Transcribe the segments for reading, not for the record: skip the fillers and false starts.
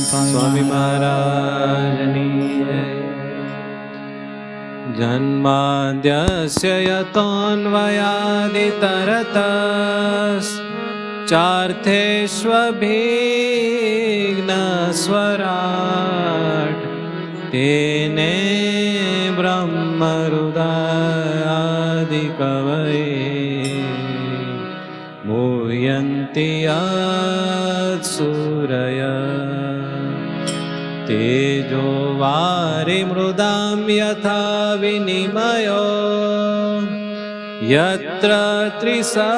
સ્વામી મહારાજની જય. જન્માદ્યસ્ય યતોન્વયાદિતરતશ્ચાર્થેષ્વभिघ्नस्वराट् तेने ब्रह्महृदायादिकवये मुह्यन्ति यत्सूरयः तेजो वारिमृदां यथा विनिमयो यत्र त्रिसर्गो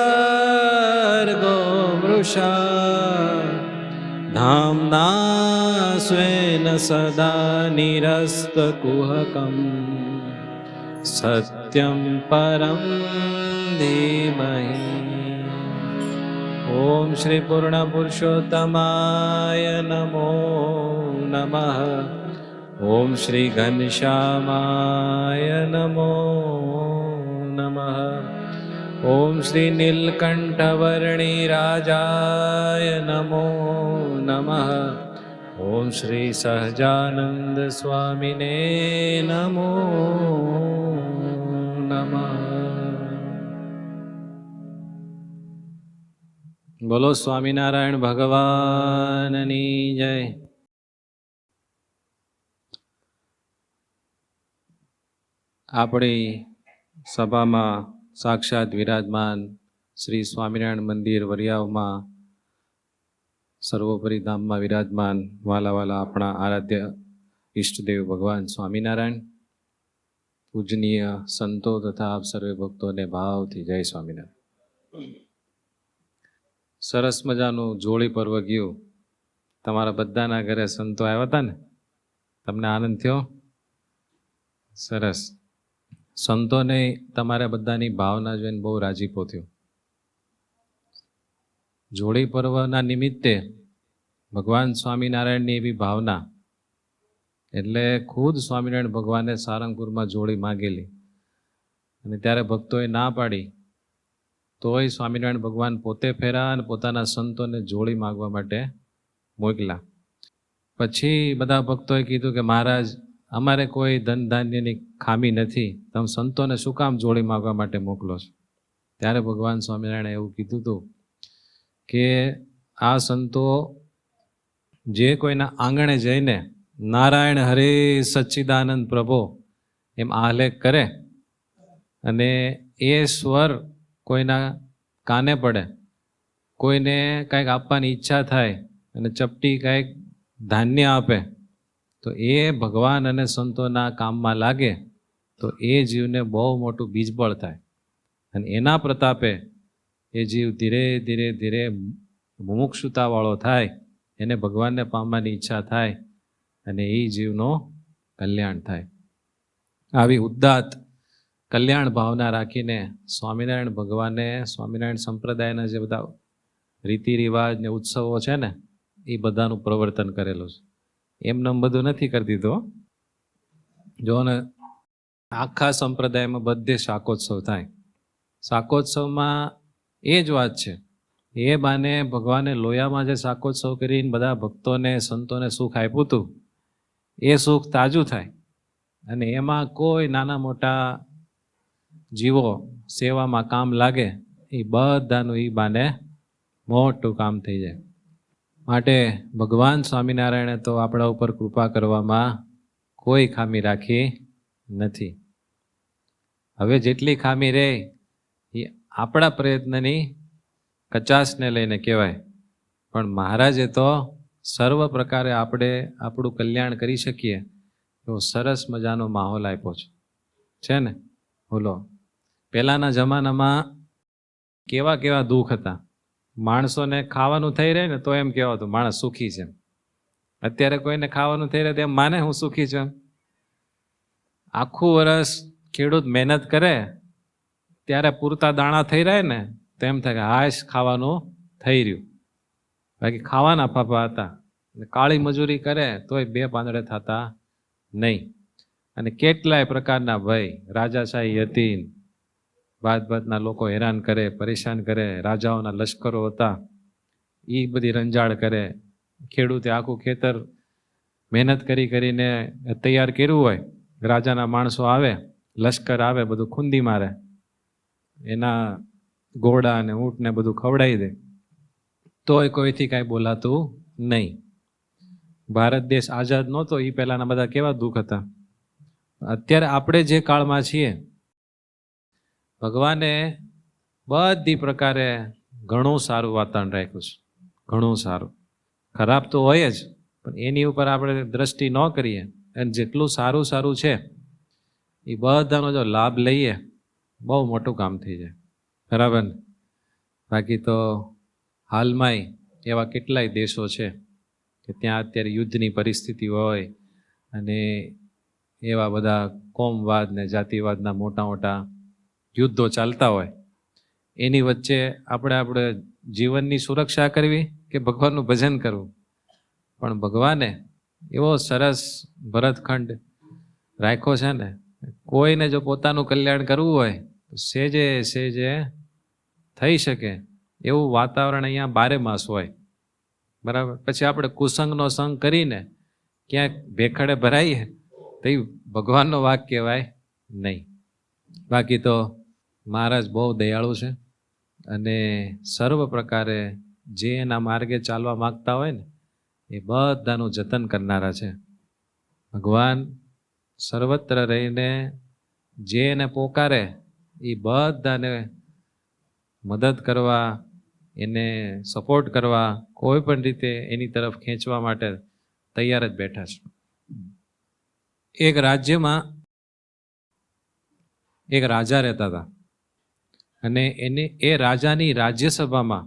मृषा धाम्ना स्वेन सदा निरस्तकुहकं सत्यं परं धीमहि. ओम श्री पूर्ण पुरुषोत्तमाय नमो नमः. ओम श्री घनश्यामाय नमो नमः. ओम श्री नीलकंठवर्णिराजाय नमो नमः. ओम श्री सहजानंद स्वामिने नमो नमः. બોલો સ્વામિનારાયણ ભગવાનની જય. આપણી સભામાં સાક્ષાત વિરાજમાન શ્રી સ્વામિનારાયણ મંદિર વરિયાવમાં સર્વોપરી ધામમાં વિરાજમાન વાલા વાલા આપણા આરાધ્ય ઈષ્ટદેવ ભગવાન સ્વામિનારાયણ, પૂજનીય સંતો તથા આપ સર્વે ભક્તોને ભાવથી જય સ્વામિનારાયણ. સરસ મજાનું જોડી પર્વ ગયું. તમારા બધાના ઘરે સંતો આવ્યા હતા ને? તમને આનંદ થયો? સરસ. સંતોને તમારા બધાની ભાવના જોઈને બહુ રાજીપો થયો. જોડી પર્વના નિમિત્તે ભગવાન સ્વામિનારાયણની એવી ભાવના, એટલે ખુદ સ્વામિનારાયણ ભગવાને સારંગપુરમાં જોડી માગેલી અને ત્યારે ભક્તોએ ના પાડી, તોય સ્વામિનારાયણ ભગવાન પોતે ફેરા અને પોતાના સંતોને જોડી માગવા માટે મોકલા. પછી બધા ભક્તોએ કીધું કે મહારાજ, અમારે કોઈ ધન ધાન્યની ખામી નથી, તમે સંતોને શું કામ જોડી માગવા માટે મોકલો છો? ત્યારે ભગવાન સ્વામિનારાયણે એવું કીધું હતું કે આ સંતો જે કોઈના આંગણે જઈને નારાયણ હરે સચ્ચિદાનંદ પ્રભો એમ આલેખ કરે અને એ સ્વર કોઈના કાને પડે, કોઈને કાંઈક આપવાની ઈચ્છા થાય અને ચપટી કાંઈક ધાન્ય આપે, તો એ ભગવાન અને સંતોના કામમાં લાગે તો એ જીવને બહુ મોટું બીજબળ થાય અને એના પ્રતાપે એ જીવ ધીરે ધીરે ધીરે મુમુક્ષુતાવાળો થાય, એને ભગવાનને પામવાની ઈચ્છા થાય અને એ જીવનો કલ્યાણ થાય. આવી ઉદ્દાત કલ્યાણ ભાવના રાખીને સ્વામિનારાયણ ભગવાને સ્વામિનારાયણ સંપ્રદાયના જે બધા રીતિ રિવાજ ને ઉત્સવો છે ને, એ બધાનું પ્રવર્તન કરેલું છે. એમને બધું નથી કરી દીધો. જો ને આખા સંપ્રદાયમાં બધે શાકોત્સવ થાય. શાકોત્સવમાં એ જ વાત છે, એ બાને ભગવાને લોયામાં જે શાકોત્સવ કરીને બધા ભક્તોને સંતોને સુખ આપ્યું હતું, એ સુખ તાજું થાય અને એમાં કોઈ નાના મોટા જીવો સેવામાં કામ લાગે, એ બધાનું એ બાને મોટું કામ થઈ જાય. માટે ભગવાન સ્વામિનારાયણે તો આપણા ઉપર કૃપા કરવામાં કોઈ ખામી રાખી નથી. હવે જેટલી ખામી રહે એ આપણા પ્રયત્નની કચાશને લઈને કહેવાય, પણ મહારાજે તો સર્વ પ્રકારે આપણે આપણું કલ્યાણ કરી શકીએ એવો સરસ મજાનો માહોલ આપ્યો છે ને. બોલો, પહેલાંના જમાનામાં કેવા કેવા દુઃખ હતા. માણસોને ખાવાનું થઈ રહે ને તો એમ કહેવાતું માણસ સુખી છે. અત્યારે કોઈને ખાવાનું થઈ રહે તો એમ માને હું સુખી છું. આખું વર્ષ ખેડૂત મહેનત કરે ત્યારે પૂરતા દાણા થઈ રહે ને તો એમ થાય કે હાશ ખાવાનું થઈ રહ્યું. બાકી ખાવાના ફાફા હતા. કાળી મજૂરી કરે તોય બે પાંદડે થતા નહીં. અને કેટલાય પ્રકારના ભય, રાજાશાહી હતી, ભાતના લોકો હેરાન કરે, પરેશાન કરે, રાજાઓના લશ્કરો હતા, એ બધી રંજાડ કરે. ખેડૂતે આખું ખેતર મહેનત કરીને તૈયાર કર્યું હોય, રાજાના માણસો આવે, લશ્કર આવે, બધું ખૂંદી મારે, એના ઘોડા અને ઊંટને બધું ખવડાવી દે, તોય કોઈથી કાંઈ બોલાતું નહીં. ભારત દેશ આઝાદ નહોતો એ પહેલાના બધા કેવા દુઃખ હતા. અત્યારે આપણે જે કાળમાં છીએ, ભગવાને બધી પ્રકારે ઘણું સારું વાતાવરણ રાખ્યું છે, ઘણું સારું. ખરાબ તો હોય જ, પણ એની ઉપર આપણે દ્રષ્ટિ ન કરીએ અને જેટલું સારું સારું છે એ બધાનો જો લાભ લઈએ, બહુ મોટું કામ થઈ જાય. બરાબર ને? બાકી તો હાલમાંય એવા કેટલાય દેશો છે કે ત્યાં અત્યારે યુદ્ધની પરિસ્થિતિ હોય અને એવા બધા કોમવાદ ને જાતિવાદના મોટા મોટા યુદ્ધો ચાલતા હોય. એની વચ્ચે આપણે જીવનની સુરક્ષા કરવી કે ભગવાનનું ભજન કરવું? પણ ભગવાને એવો સરસ ભરતખંડ રાખ્યો છે ને, કોઈને જો પોતાનું કલ્યાણ કરવું હોય તો સેજે સેજે થઈ શકે એવું વાતાવરણ અહીંયા બારે માસ હોય. બરાબર? પછી આપણે કુસંગનો સંગ કરીને ક્યાંક ભેખડે ભરાઈએ તો એ ભગવાનનો વાક કહેવાય નહીં. બાકી તો મહારાજ બહુ દયાળુ છે અને સર્વ પ્રકારે જે એના માર્ગે ચાલવા માગતા હોય ને એ બધાનું જતન કરનારા છે. ભગવાન સર્વત્ર રહીને જે એને પોકારે એ બધાને મદદ કરવા, એને સપોર્ટ કરવા, કોઈ પણ રીતે એની તરફ ખેંચવા માટે તૈયાર જ બેઠા છે. એક રાજ્યમાં એક રાજા રહેતા હતા અને એ રાજાની રાજ્યસભામાં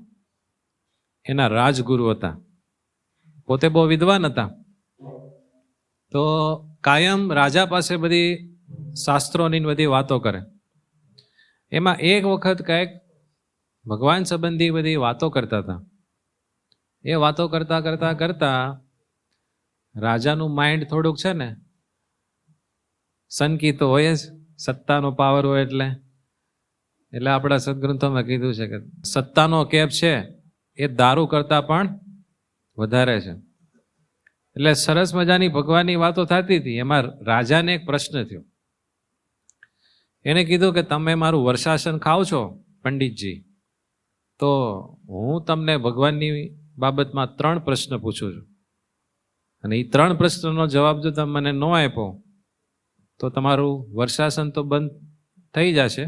એના રાજગુરુ હતા. પોતે બહુ વિદ્વાન હતા. તો કાયમ રાજા પાસે બધી શાસ્ત્રોની બધી વાતો કરે. એમાં એક વખત કંઈક ભગવાન સંબંધી બધી વાતો કરતા હતા. એ વાતો કરતા રાજાનું માઇન્ડ થોડુંક છે ને સનકી તો હોય જ, સત્તાનો પાવર હોય એટલે આપણા સદગ્રંથોમાં કીધું છે કે સત્તાનો કેપ છે એ દારૂ કરતા પણ વધારે છે. એટલે સરસ મજાની ભગવાનની વાતો થતી હતી. એમાં રાજાને એક પ્રશ્ન થયો. એને કીધું કે તમે મારું વર્ષાસન ખાઓ છો પંડિતજી, તો હું તમને ભગવાનની બાબતમાં 3 પ્રશ્ન પૂછું છું અને એ 3 પ્રશ્નનો જવાબ જો તમે મને ન આપ્યો તો તમારું વર્ષાસન તો બંધ થઈ જશે,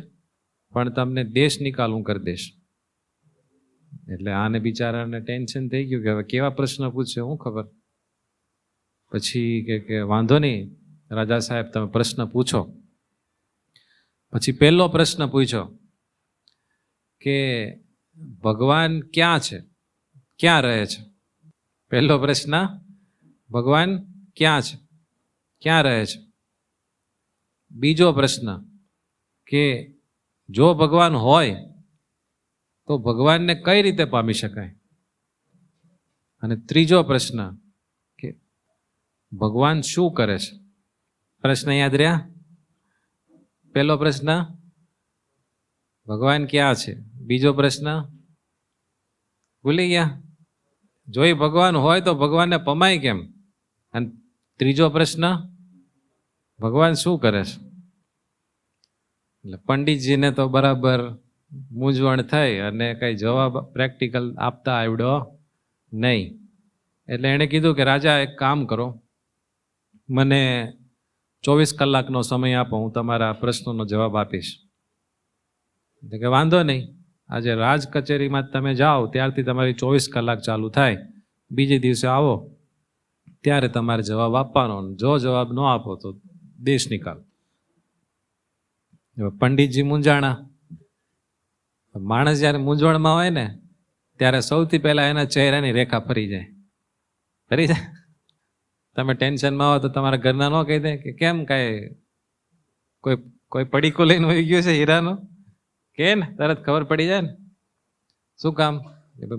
પણ તમને દેશ નિકાલ હું કરી દઈશ. એટલે આને બિચારાને ટેન્શન થઈ ગયું કે હવે કેવા પ્રશ્ન પૂછશે, શું ખબર. પછી કે વાંધો નહીં રાજા સાહેબ, તમે પ્રશ્ન પૂછો. પછી પહેલો પ્રશ્ન પૂછ્યો કે ભગવાન ક્યાં છે, ક્યાં રહે છે? પહેલો પ્રશ્ન, ભગવાન ક્યાં છે, ક્યાં રહે છે? બીજો પ્રશ્ન કે જો ભગવાન હોય તો ભગવાનને કઈ રીતે પામી શકાય? અને ત્રીજો પ્રશ્ન કે ભગવાન શું કરે છે? પ્રશ્ન યાદ રહ્યા? પહેલો પ્રશ્ન ભગવાન ક્યાં છે, બીજો પ્રશ્ન ભૂલી ગયા? જો એ ભગવાન હોય તો ભગવાનને પમાય કેમ? અને ત્રીજો પ્રશ્ન ભગવાન શું કરે છે? એટલે પંડિતજીને તો બરાબર મૂંઝવણ થઈ અને કઈ જવાબ પ્રેક્ટિકલ આપતા આવડ્યો નહીં. એટલે એણે કીધું કે રાજા એક કામ કરો, મને 24 કલાકનો સમય આપો, હું તમારા પ્રશ્નોનો જવાબ આપીશ. એટલે કે વાંધો નહીં, આજે રાજ કચેરીમાં તમે જાઓ ત્યારથી તમારી 24 કલાક ચાલુ થાય, બીજે દિવસે આવો ત્યારે તમારે જવાબ આપવાનો, જો જવાબ ન આપો તો દેશ નિકાલ. પંડિતજી મૂંઝાણા. માણસ જ્યારે મૂંઝવણમાં હોય ને ત્યારે સૌથી પહેલા એના ચહેરાની રેખા ફરી જાય. તમે ટેન્શનમાં હો તો તમારા ઘરના ન કહી દે કે કેમ કાંઈ કોઈ પડીકો લઈને હોઈ ગયો છે હીરાનો, કે ને તરત ખબર પડી જાય ને. શું કામ?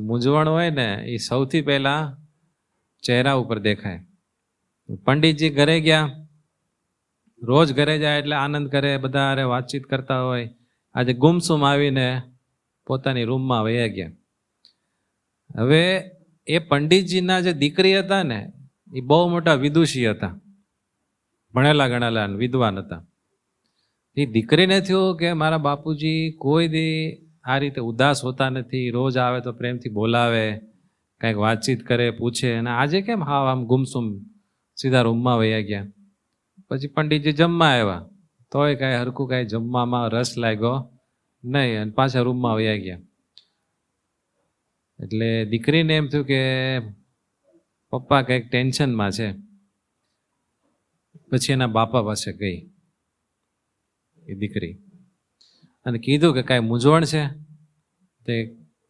મૂંઝવણ હોય ને એ સૌથી પહેલા ચહેરા ઉપર દેખાય. પંડિતજી ઘરે ગયા, રોજ ઘરે જાય એટલે આનંદ કરે, બધા અરે વાતચીત કરતા હોય. આજે ગુમસુમ આવીને પોતાની રૂમમાં વયા ગયા. હવે એ પંડિતજીના જે દીકરી હતા ને એ બહુ મોટા વિદુષી હતા, ભણેલા ગણેલા વિદ્વાન હતા. એ દીકરીને થયું કે મારા બાપુજી કોઈ દી આ રીતે ઉદાસ હોતા નથી, રોજ આવે તો પ્રેમથી બોલાવે, કંઈક વાતચીત કરે, પૂછે, અને આજે કેમ હાવ આમ ગુમસુમ સીધા રૂમમાં વયા ગયા. પછી પંડિતજી જમવા આવ્યા તોય કાંઈ હરખું કાંઈ જમવામાં રસ લાગ્યો નહીં, અને પાછા રૂમમાં વયા ગયા. એટલે દીકરીને એમ થયું કે પપ્પા કંઈક ટેન્શનમાં છે. પછી એના બાપા પાસે ગઈ એ દીકરી અને કીધું કે કાંઈ મૂંઝવણ છે? તે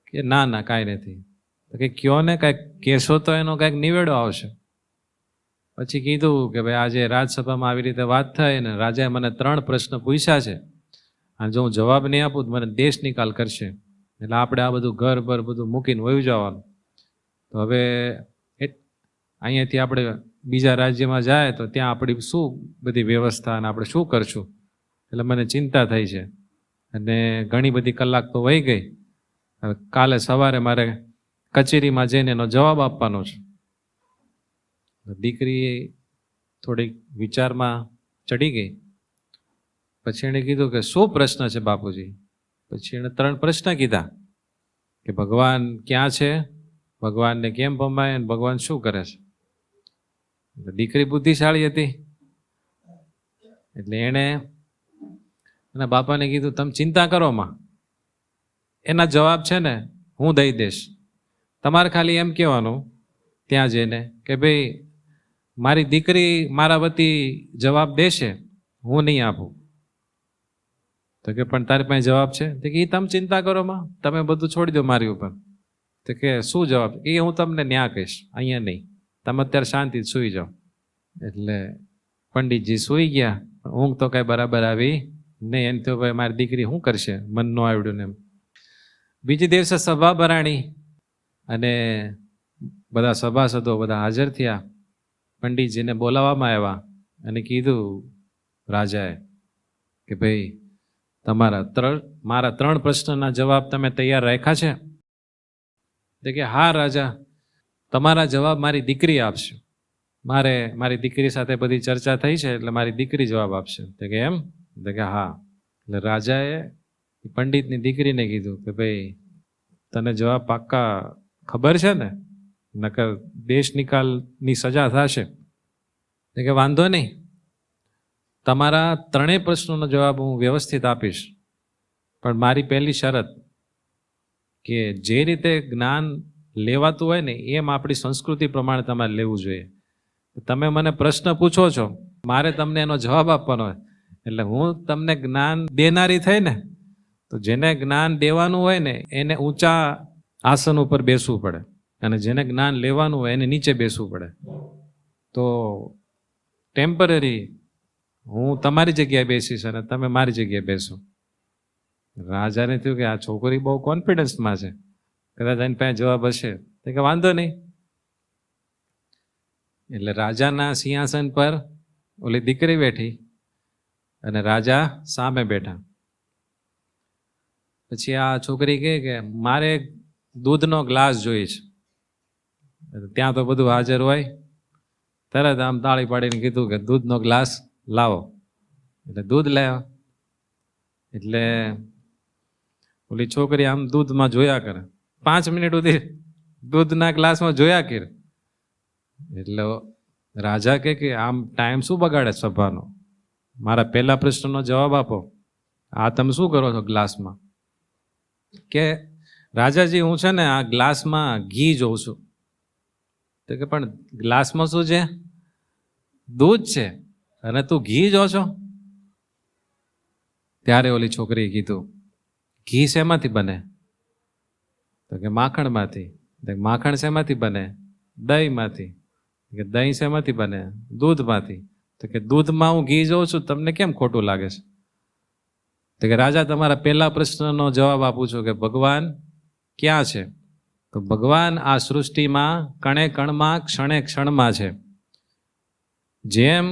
કે ના ના કાંઈ નથી. તો કે કયો ને કાંઈક કહેશો તો એનો કાંઈક નિવેડો આવશે. પછી કીધું કે ભાઈ આજે રાજસભામાં આવી રીતે વાત થઈ ને રાજાએ મને 3 પ્રશ્ન પૂછ્યા છે, અને જો હું જવાબ નહીં આપું તો મને દેશ નિકાલ કરશે, એટલે આપણે આ બધું ઘર બર બધું મૂકીને વયું જવાનું. તો હવે અહીંયાથી આપણે બીજા રાજ્યમાં જાય તો ત્યાં આપણી શું બધી વ્યવસ્થા અને આપણે શું કરશું, એટલે મને ચિંતા થઈ છે, અને ઘણી બધી કલાક તો વહી ગઈ. હવે કાલે સવારે મારે કચેરીમાં જઈને એનો જવાબ આપવાનો છે. દીકરી થોડીક વિચારમાં ચડી ગઈ. પછી એણે કીધું કે શું પ્રશ્ન છે બાપુજી? પછી એણે 3 પ્રશ્ન કીધા કે ભગવાન ક્યાં છે, ભગવાનને કેમ ભમાય, અને ભગવાન શું કરે છે. દીકરી બુદ્ધિશાળી હતી એટલે એણે એના બાપાને કીધું તમે ચિંતા કરો માં, એના જવાબ છે ને હું દઈ દઈશ. તમારે ખાલી એમ કહેવાનું ત્યાં જઈને કે ભાઈ મારી દીકરી મારા વતી જવાબ દેશે, હું નહીં આપું. તો કે પણ તારી પાસે જવાબ છે? તો કે એ તમે ચિંતા કરો માં, તમે બધું છોડી દો મારી ઉપર. તો કે શું જવાબ? એ હું તમને ન્યા કહીશ, અહીંયા નહીં, તમે અત્યારે શાંતિથી સૂઈ જાઓ. એટલે પંડિતજી સૂઈ ગયા, ઊંઘ તો કાંઈ બરાબર આવી નહીં. એમ તો ભાઈ મારી દીકરી શું કરશે, મન ન આવડ્યું ને એમ. બીજે દિવસે સભા ભરાણી અને બધા સભાસદો બધા હાજર થયા. પંડિતજીને બોલાવવામાં આવ્યા અને કીધું રાજાએ કે ભાઈ મારા 3 પ્રશ્નના જવાબ તમે તૈયાર રાખ્યા છે? તો કે હા રાજા, તમારા જવાબ મારી દીકરી આપશે. મારી દીકરી સાથે બધી ચર્ચા થઈ છે, એટલે મારી દીકરી જવાબ આપશે. તો કે એમ? તો કે હા. એટલે રાજાએ પંડિતની દીકરીને કીધું કે ભાઈ તને જવાબ પાક્કા ખબર છે ને, નકર દેશ નિકાલની સજા થશે. તો કે વાંધો નહીં, તમારા 3 પ્રશ્નોનો જવાબ હું વ્યવસ્થિત આપીશ, પણ મારી પહેલી શરત કે જે રીતે જ્ઞાન લેવાતું હોય ને એમ આપણી સંસ્કૃતિ પ્રમાણે તમારે લેવું જોઈએ. તમે મને પ્રશ્ન પૂછો છો, મારે તમને એનો જવાબ આપવાનો હોય, એટલે હું તમને જ્ઞાન દેનારી થઈ ને, તો જેને જ્ઞાન દેવાનું હોય ને એને ઊંચા આસન ઉપર બેસવું પડે, અને જેને જ્ઞાન લેવાનું હોય એને નીચે બેસવું પડે. તો ટેમ્પરરી હું તમારી જગ્યાએ બેસીશ અને તમે મારી જગ્યાએ બેસો. રાજાને થયું કે આ છોકરી બહુ કોન્ફિડન્સમાં છે, કદાચ એની પાસે જવાબ હશે. તો કે વાંધો નહીં. એટલે રાજાના સિંહાસન પર ઓલી દીકરી બેઠી અને રાજા સામે બેઠા. પછી આ છોકરી કહે કે મારે દૂધનો ગ્લાસ જોઈએ છે. ત્યાં તો બધું હાજર હોય, તરત આમ તાળી પાડીને કીધું કે દૂધનો ગ્લાસ લાવો. એટલે દૂધ લાવ્યો. એટલે ઓલી છોકરી આમ દૂધમાં જોયા કરે, 5 મિનિટ સુધી દૂધના ગ્લાસમાં જોયા કરે. એટલે રાજા કે આમ ટાઈમ શું બગાડે સભાનો, મારા પહેલા પ્રશ્નનો જવાબ આપો, આ તમે શું કરો છો ગ્લાસમાં? કે રાજાજી હું છે ને આ ગ્લાસમાં ઘી જોઉં છું. તો કે પણ ગ્લાસમાં શું છે? દૂધ છે, અને તું ઘી જો છો? ત્યારે ઓલી છોકરીએ કીધું ઘી શેમાંથી બને? તો કે માખણમાંથી. માખણ શેમાંથી બને? દહીંમાંથી. કે દહીં શેમાંથી બને? દૂધમાંથી. તો કે દૂધમાં હું ઘી જોઉં છું, તમને કેમ ખોટું લાગે છે? તો કે રાજા તમારા પહેલા પ્રશ્નનો જવાબ આપું છું કે ભગવાન ક્યાં છે? તો ભગવાન આ સૃષ્ટિમાં કણે કણમાં ક્ષણે ક્ષણમાં છે. જેમ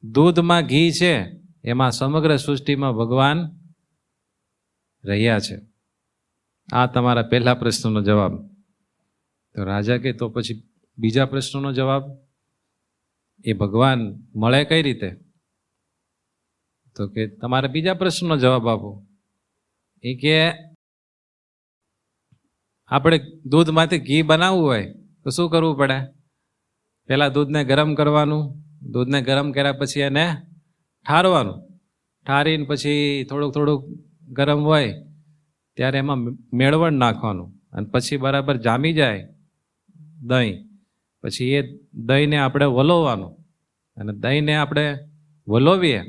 દૂધમાં ઘી છે એમાં સમગ્ર સૃષ્ટિમાં ભગવાન રહ્યા છે. આ તમારા પહેલા પ્રશ્નનો જવાબ. તો રાજા કે તો પછી બીજા પ્રશ્નનો જવાબ? એ ભગવાન મળે કઈ રીતે? તો કે તમારે બીજા પ્રશ્નનો જવાબ આપો. એ કે આપણે દૂધમાંથી ઘી બનાવવું હોય તો શું કરવું પડે? પહેલાં દૂધને ગરમ કરવાનું, દૂધને ગરમ કર્યા પછી એને ઠારવાનું, ઠારીને પછી થોડુંક ગરમ હોય ત્યારે એમાં મેળવણ નાખવાનું, અને પછી બરાબર જામી જાય દહીં, પછી એ દહીંને આપણે વલોવવાનું, અને દહીંને આપણે વલોવીએ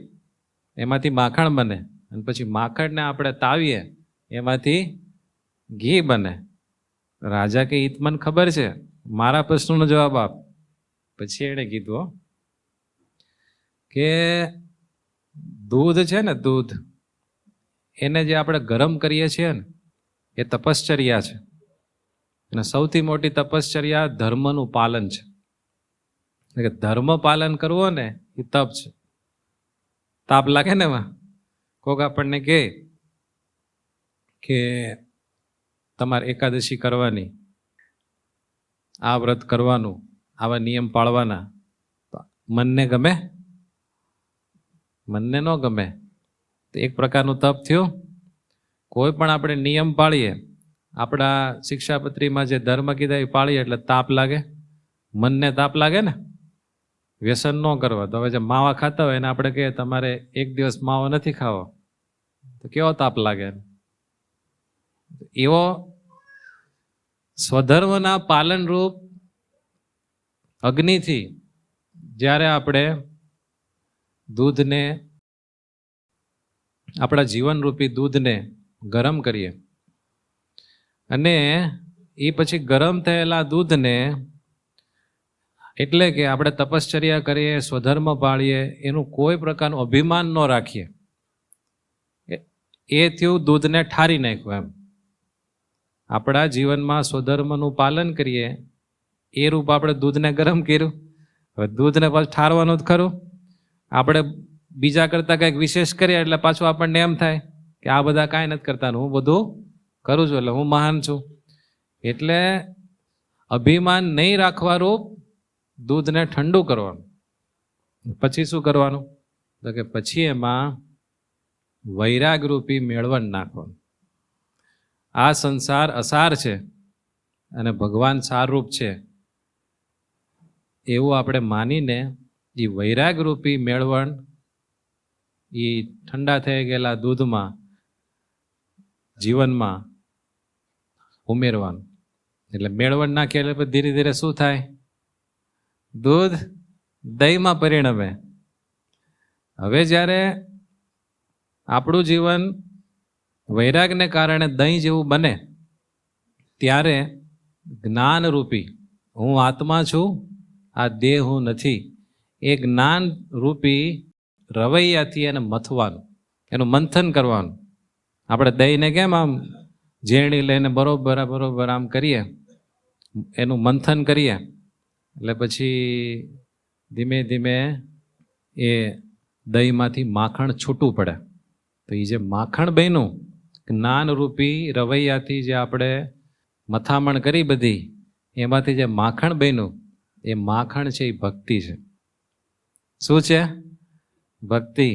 એમાંથી માખણ બને, અને પછી માખણને આપણે તાવીએ એમાંથી ઘી બને. રાજા કે ઈ મને ખબર છે, મારા પ્રશ્નનો જવાબ આપ. પછી એણે કીધું કે દૂધ છે ને, દૂધ એને જે આપણે ગરમ કરીએ છીએ ને એ તપશ્ચર્યા છે, અને સૌથી મોટી તપશ્ચર્યા ધર્મનું પાલન છે. એટલે કે ધર્મ પાલન કરવો ને એ તપ છે. તાપ લાગે ને એમાં. કોક આપણને કહે કે તમારે એકાદશી કરવાની, આ વ્રત કરવાનું, આવા નિયમ પાળવાના, મનને ગમે? મનને ન ગમે. તો એક પ્રકારનું તપ થયું. કોઈ પણ આપણે નિયમ પાળીએ, આપણા શિક્ષાપત્રીમાં જે ધર્મ કીધા એ પાળીએ એટલે તાપ લાગે, મનને તાપ લાગે ને. વ્યસન ન કરવા. તો હવે જે માવા ખાતા હોય એને આપણે કહીએ તમારે એક દિવસ માવો નથી ખાવો, તો કેવો તાપ લાગે. એવો સ્વધર્મના પાલનરૂપ અગ્નિથી જ્યારે આપણે દૂધને, આપણા જીવનરૂપી દૂધને ગરમ કરીએ, અને એ પછી ગરમ થયેલા દૂધને, એટલે કે આપણે તપશ્ચર્યા કરીએ, સ્વધર્મ પાળીએ, એનું કોઈ પ્રકારનું અભિમાન ન રાખીએ, એ થયું દૂધને ઠારી નાખ્યું એમ. આપણા જીવનમાં સ્વધર્મનું પાલન કરીએ એ રૂપ આપણે દૂધને ગરમ કર્યું. હવે દૂધને પાછું ઠારવાનું જ ખરું. આપણે બીજા કરતાં કંઈક વિશેષ કરીએ એટલે પાછું આપણને એમ થાય કે આ બધા કાંઈ નથી કરતા, હું બધું કરું છું એટલે હું મહાન છું. એટલે અભિમાન નહીં રાખવા રૂપ દૂધને ઠંડુ કરવાનું. પછી શું કરવાનું? તો કે પછી એમાં વૈરાગરૂપી મેળવણ નાખવાનું. આ સંસાર અસાર છે અને ભગવાન સારરૂપ છે એવું આપણે માનીને એ વૈરાગરૂપી મેળવણ એ ઠંડા થઈ ગયેલા દૂધમાં, જીવનમાં ઉમેરવાનું. એટલે મેળવણ નાખીએ એટલે ધીરે ધીરે શું થાય? દૂધ દહીંમાં પરિણમે. હવે જ્યારે આપણું જીવન વૈરાગને કારણે દહીં જેવું બને ત્યારે જ્ઞાનરૂપી હું આત્મા છું, આ દેહ હું નથી, એ જ્ઞાન રૂપી રવૈયાથી એને મથવાનું, એનું મંથન કરવાનું. આપણે દહીંને કેમ આમ ઝેરણી લઈને બરોબર આમ કરીએ, એનું મંથન કરીએ એટલે પછી ધીમે ધીમે એ દહીંમાંથી માખણ છૂટું પડે. તો એ જે માખણ બન્યું જ્ઞાનરૂપી રવૈયાથી, જે આપણે મથામણ કરી બધી, એમાંથી જે માખણ બન્યું એ માખણ છે એ ભક્તિ છે. શું છે? ભક્તિ.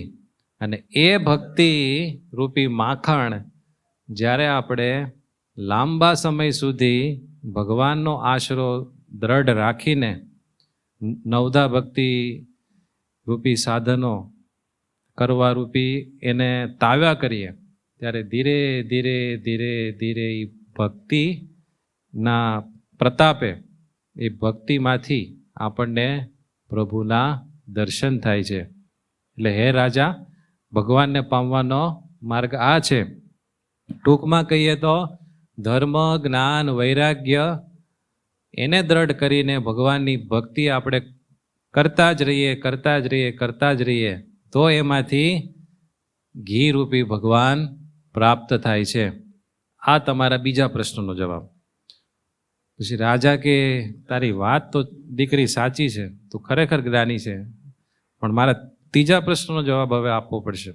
અને એ ભક્તિ રૂપી માખણ જ્યારે આપણે લાંબા સમય સુધી ભગવાનનો આશરો દ્રઢ રાખીને નવધા ભક્તિ રૂપી સાધનો કરવા રૂપી એને તાવ્યા કરીએ ત્યારે ધીરે ધીરે ધીરે ધીરે એ ભક્તિના પ્રતાપે, એ ભક્તિમાંથી આપણને પ્રભુના દર્શન થાય છે. એટલે હે રાજા, ભગવાનને પામવાનો માર્ગ આ છે. ટૂંકમાં કહીએ તો ધર્મ, જ્ઞાન, વૈરાગ્ય એને દ્રઢ કરીને ભગવાનની ભક્તિ આપણે કરતા જ રહીએ તો એમાંથી ઘી રૂપી ભગવાન પ્રાપ્ત થાય છે. આ તમારા બીજા પ્રશ્નનો જવાબ. પછી રાજા કે તારી વાત તો દીકરી સાચી છે, તું ખરેખર જ્ઞાની છે, પણ મારા ત્રીજા પ્રશ્નનો જવાબ હવે આપવો પડશે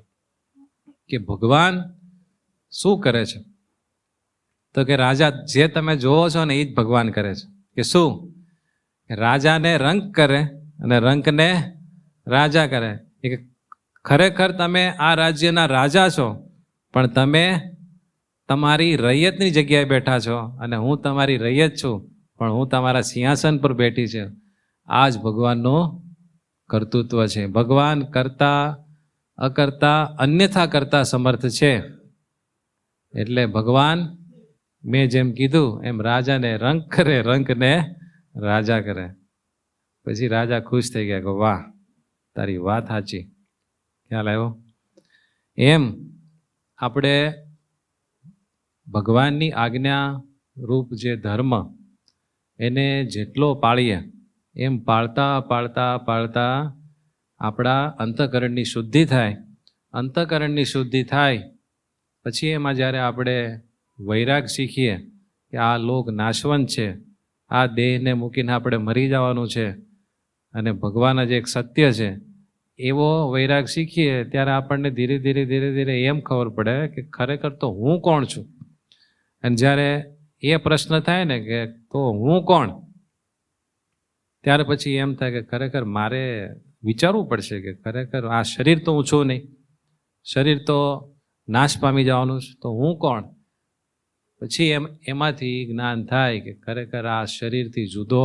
કે ભગવાન શું કરે છે? તો કે રાજા, જે તમે જોવો છો ને એ જ ભગવાન કરે છે. કે શું? રાજાને રંગ કરે અને રંકને રાજા કરે. એ કે ખરેખર તમે આ રાજ્યના રાજા છો, પણ તમે તમારી રૈયતની જગ્યાએ બેઠા છો અને હું તમારી રૈયત છું, પણ હું તમારા સિંહાસન પર બેઠી છે. આ જ ભગવાનનું કર્તૃત્વ છે. ભગવાન કરતા અકર્તા અન્યથા કરતા સમર્થ છે. એટલે ભગવાન મેં જેમ કીધું એમ રાજાને રંક કરે, રંકને રાજા કરે. પછી રાજા ખુશ થઈ ગયા કે વાહ, તારી વાત સાચી. ખ્યાલ આવ્યો? એમ આપણે ભગવાનની આજ્ઞા રૂપ જે ધર્મ એને જેટલો પાળીએ એમ પાળતા પાળતા પાળતા આપણા અંતઃકરણની શુદ્ધિ થાય. અંતઃકરણની શુદ્ધિ થાય પછી એમાં જ્યારે આપણે વૈરાગ શીખીએ કે આ લોક નાશવંત છે, આ દેહને મૂકીને આપણે મરી જવાનું છે અને ભગવાન જ એક સત્ય છે, એવો વૈરાગ શીખીએ ત્યારે આપણને ધીરે ધીરે ધીરે ધીરે એમ ખબર પડે કે ખરેખર તો હું કોણ છું. અને જ્યારે એ પ્રશ્ન થાય ને કે તો હું કોણ, ત્યાર પછી એમ થાય કે ખરેખર મારે વિચારવું પડશે કે ખરેખર આ શરીર તો હું છું નહીં, શરીર તો નાશ પામી જવાનું છે, તો હું કોણ. પછી એમાંથી જ્ઞાન થાય કે ખરેખર આ શરીરથી જુદો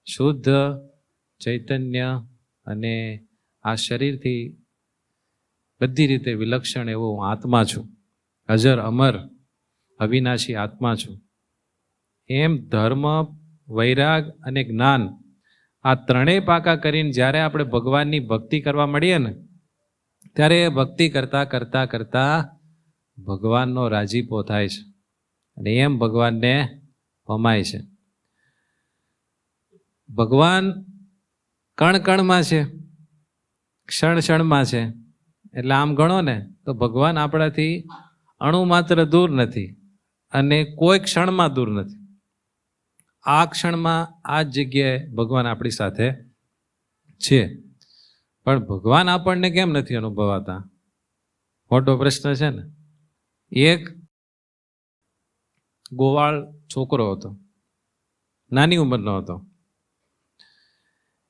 શુદ્ધ ચૈતન્ય અને આ શરીરથી બધી રીતે વિલક્ષણ એવો હું આત્મા છું, અજર અમર અવિનાશી આત્મા છું. એમ ધર્મ, વૈરાગ અને જ્ઞાન આ ત્રણેય પાકા કરીને જ્યારે આપણે ભગવાનની ભક્તિ કરવા મળીએ ને ત્યારે એ ભક્તિ કરતાં કરતાં કરતાં ભગવાનનો રાજીપો થાય છે અને એમ ભગવાનને પમાય છે. ભગવાન કણ કણમાં છે, ક્ષણ ક્ષણમાં છે. એટલે આમ ગણો ને તો ભગવાન આપણાથી અણુ માત્ર દૂર નથી અને કોઈ ક્ષણમાં દૂર નથી. આ ક્ષણમાં આ જ જગ્યાએ ભગવાન આપણી સાથે છે. પણ ભગવાન આપણને કેમ નથી અનુભવાતા? મોટો પ્રશ્ન છે ને. એક ગોવાળ છોકરો હતો, નાની ઉંમરનો હતો.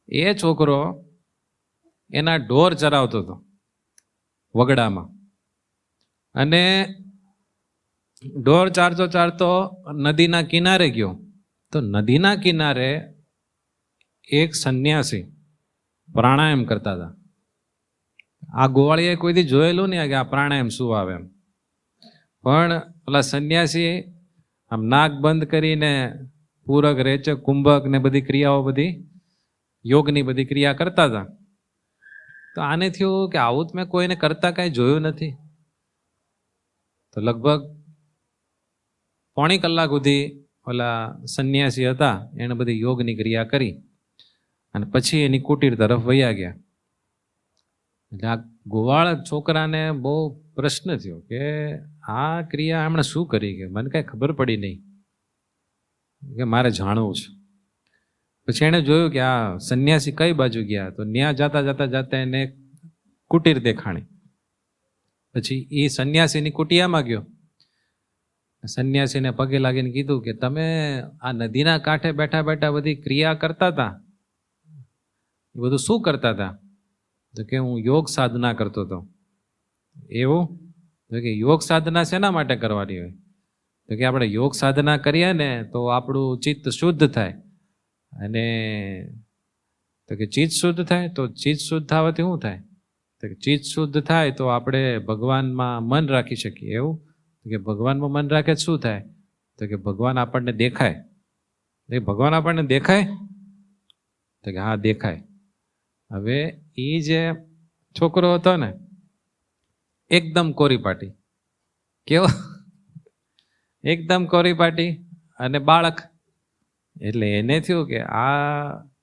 એ છોકરો એના ઢોર ચરાવતો હતો વગડામાં, અને ઢોર ચારતો ચારતો નદીના કિનારે ગયો. તો નદીના કિનારે એક સંન્યાસી પ્રાણાયામ કરતા હતા. આ ગોવાળીએ કોઈથી જોયેલું નહીં કે આ પ્રાણાયામ શું આવે એમ. પણ ઓલા સંન્યાસી આમ નાક બંધ કરીને પૂરક, રેચક, કુંભક ને બધી ક્રિયાઓ, બધી યોગની બધી ક્રિયા કરતા હતા. તો આને થયું કે આવું જ મેં કોઈને કરતા કાંઈ જોયું નથી. તો લગભગ પોણી કલાક સુધી ઓલા સંન્યાસી હતા એણે બધી યોગની ક્રિયા કરી અને પછી એની કુટીર તરફ વયા ગયા. એટલે આ ગોવાળ છોકરાને બહુ પ્રશ્ન થયો કે આ ક્રિયા એમણે શું કરી, કે મને કાંઈ ખબર પડી નહીં, કે મારે જાણવું છે. પછી એણે જોયું કે આ સંન્યાસી કઈ બાજુ ગયા, તો ન્યા જતા જતા જતા એને કુટીર દેખાણી. પછી એ સંન્યાસીની કુટિયામાં ગયો. સંન્યાસીને પગે લાગીને કીધું કે તમે આ નદીના કાંઠે બેઠા બેઠા બધી ક્રિયા કરતા હતા, એ બધું શું કરતા હતા? તો કે હું યોગ સાધના કરતો હતો. એવું? તો કે યોગ સાધના શેના માટે કરવાની હોય? તો કે આપણે યોગ સાધના કરીએ ને તો આપણું ચિત્ત શુદ્ધ થાય. અને તો કે ચિત્ત શુદ્ધ થાય, તો ચિત્ત શુદ્ધ થવાથી શું થાય? તો કે ચિત્ત શુદ્ધ થાય તો આપણે ભગવાનમાં મન રાખી શકીએ. એવું? તો કે ભગવાનમાં મન રાખે શું થાય? તો કે ભગવાન આપણને દેખાય. ભગવાન આપણને દેખાય? તો કે હા દેખાય. હવે એ જે છોકરો હતો ને એકદમ કોરીપાટી, કેવો? એકદમ કોરીપાટી અને બાળક. એટલે એને થયું કે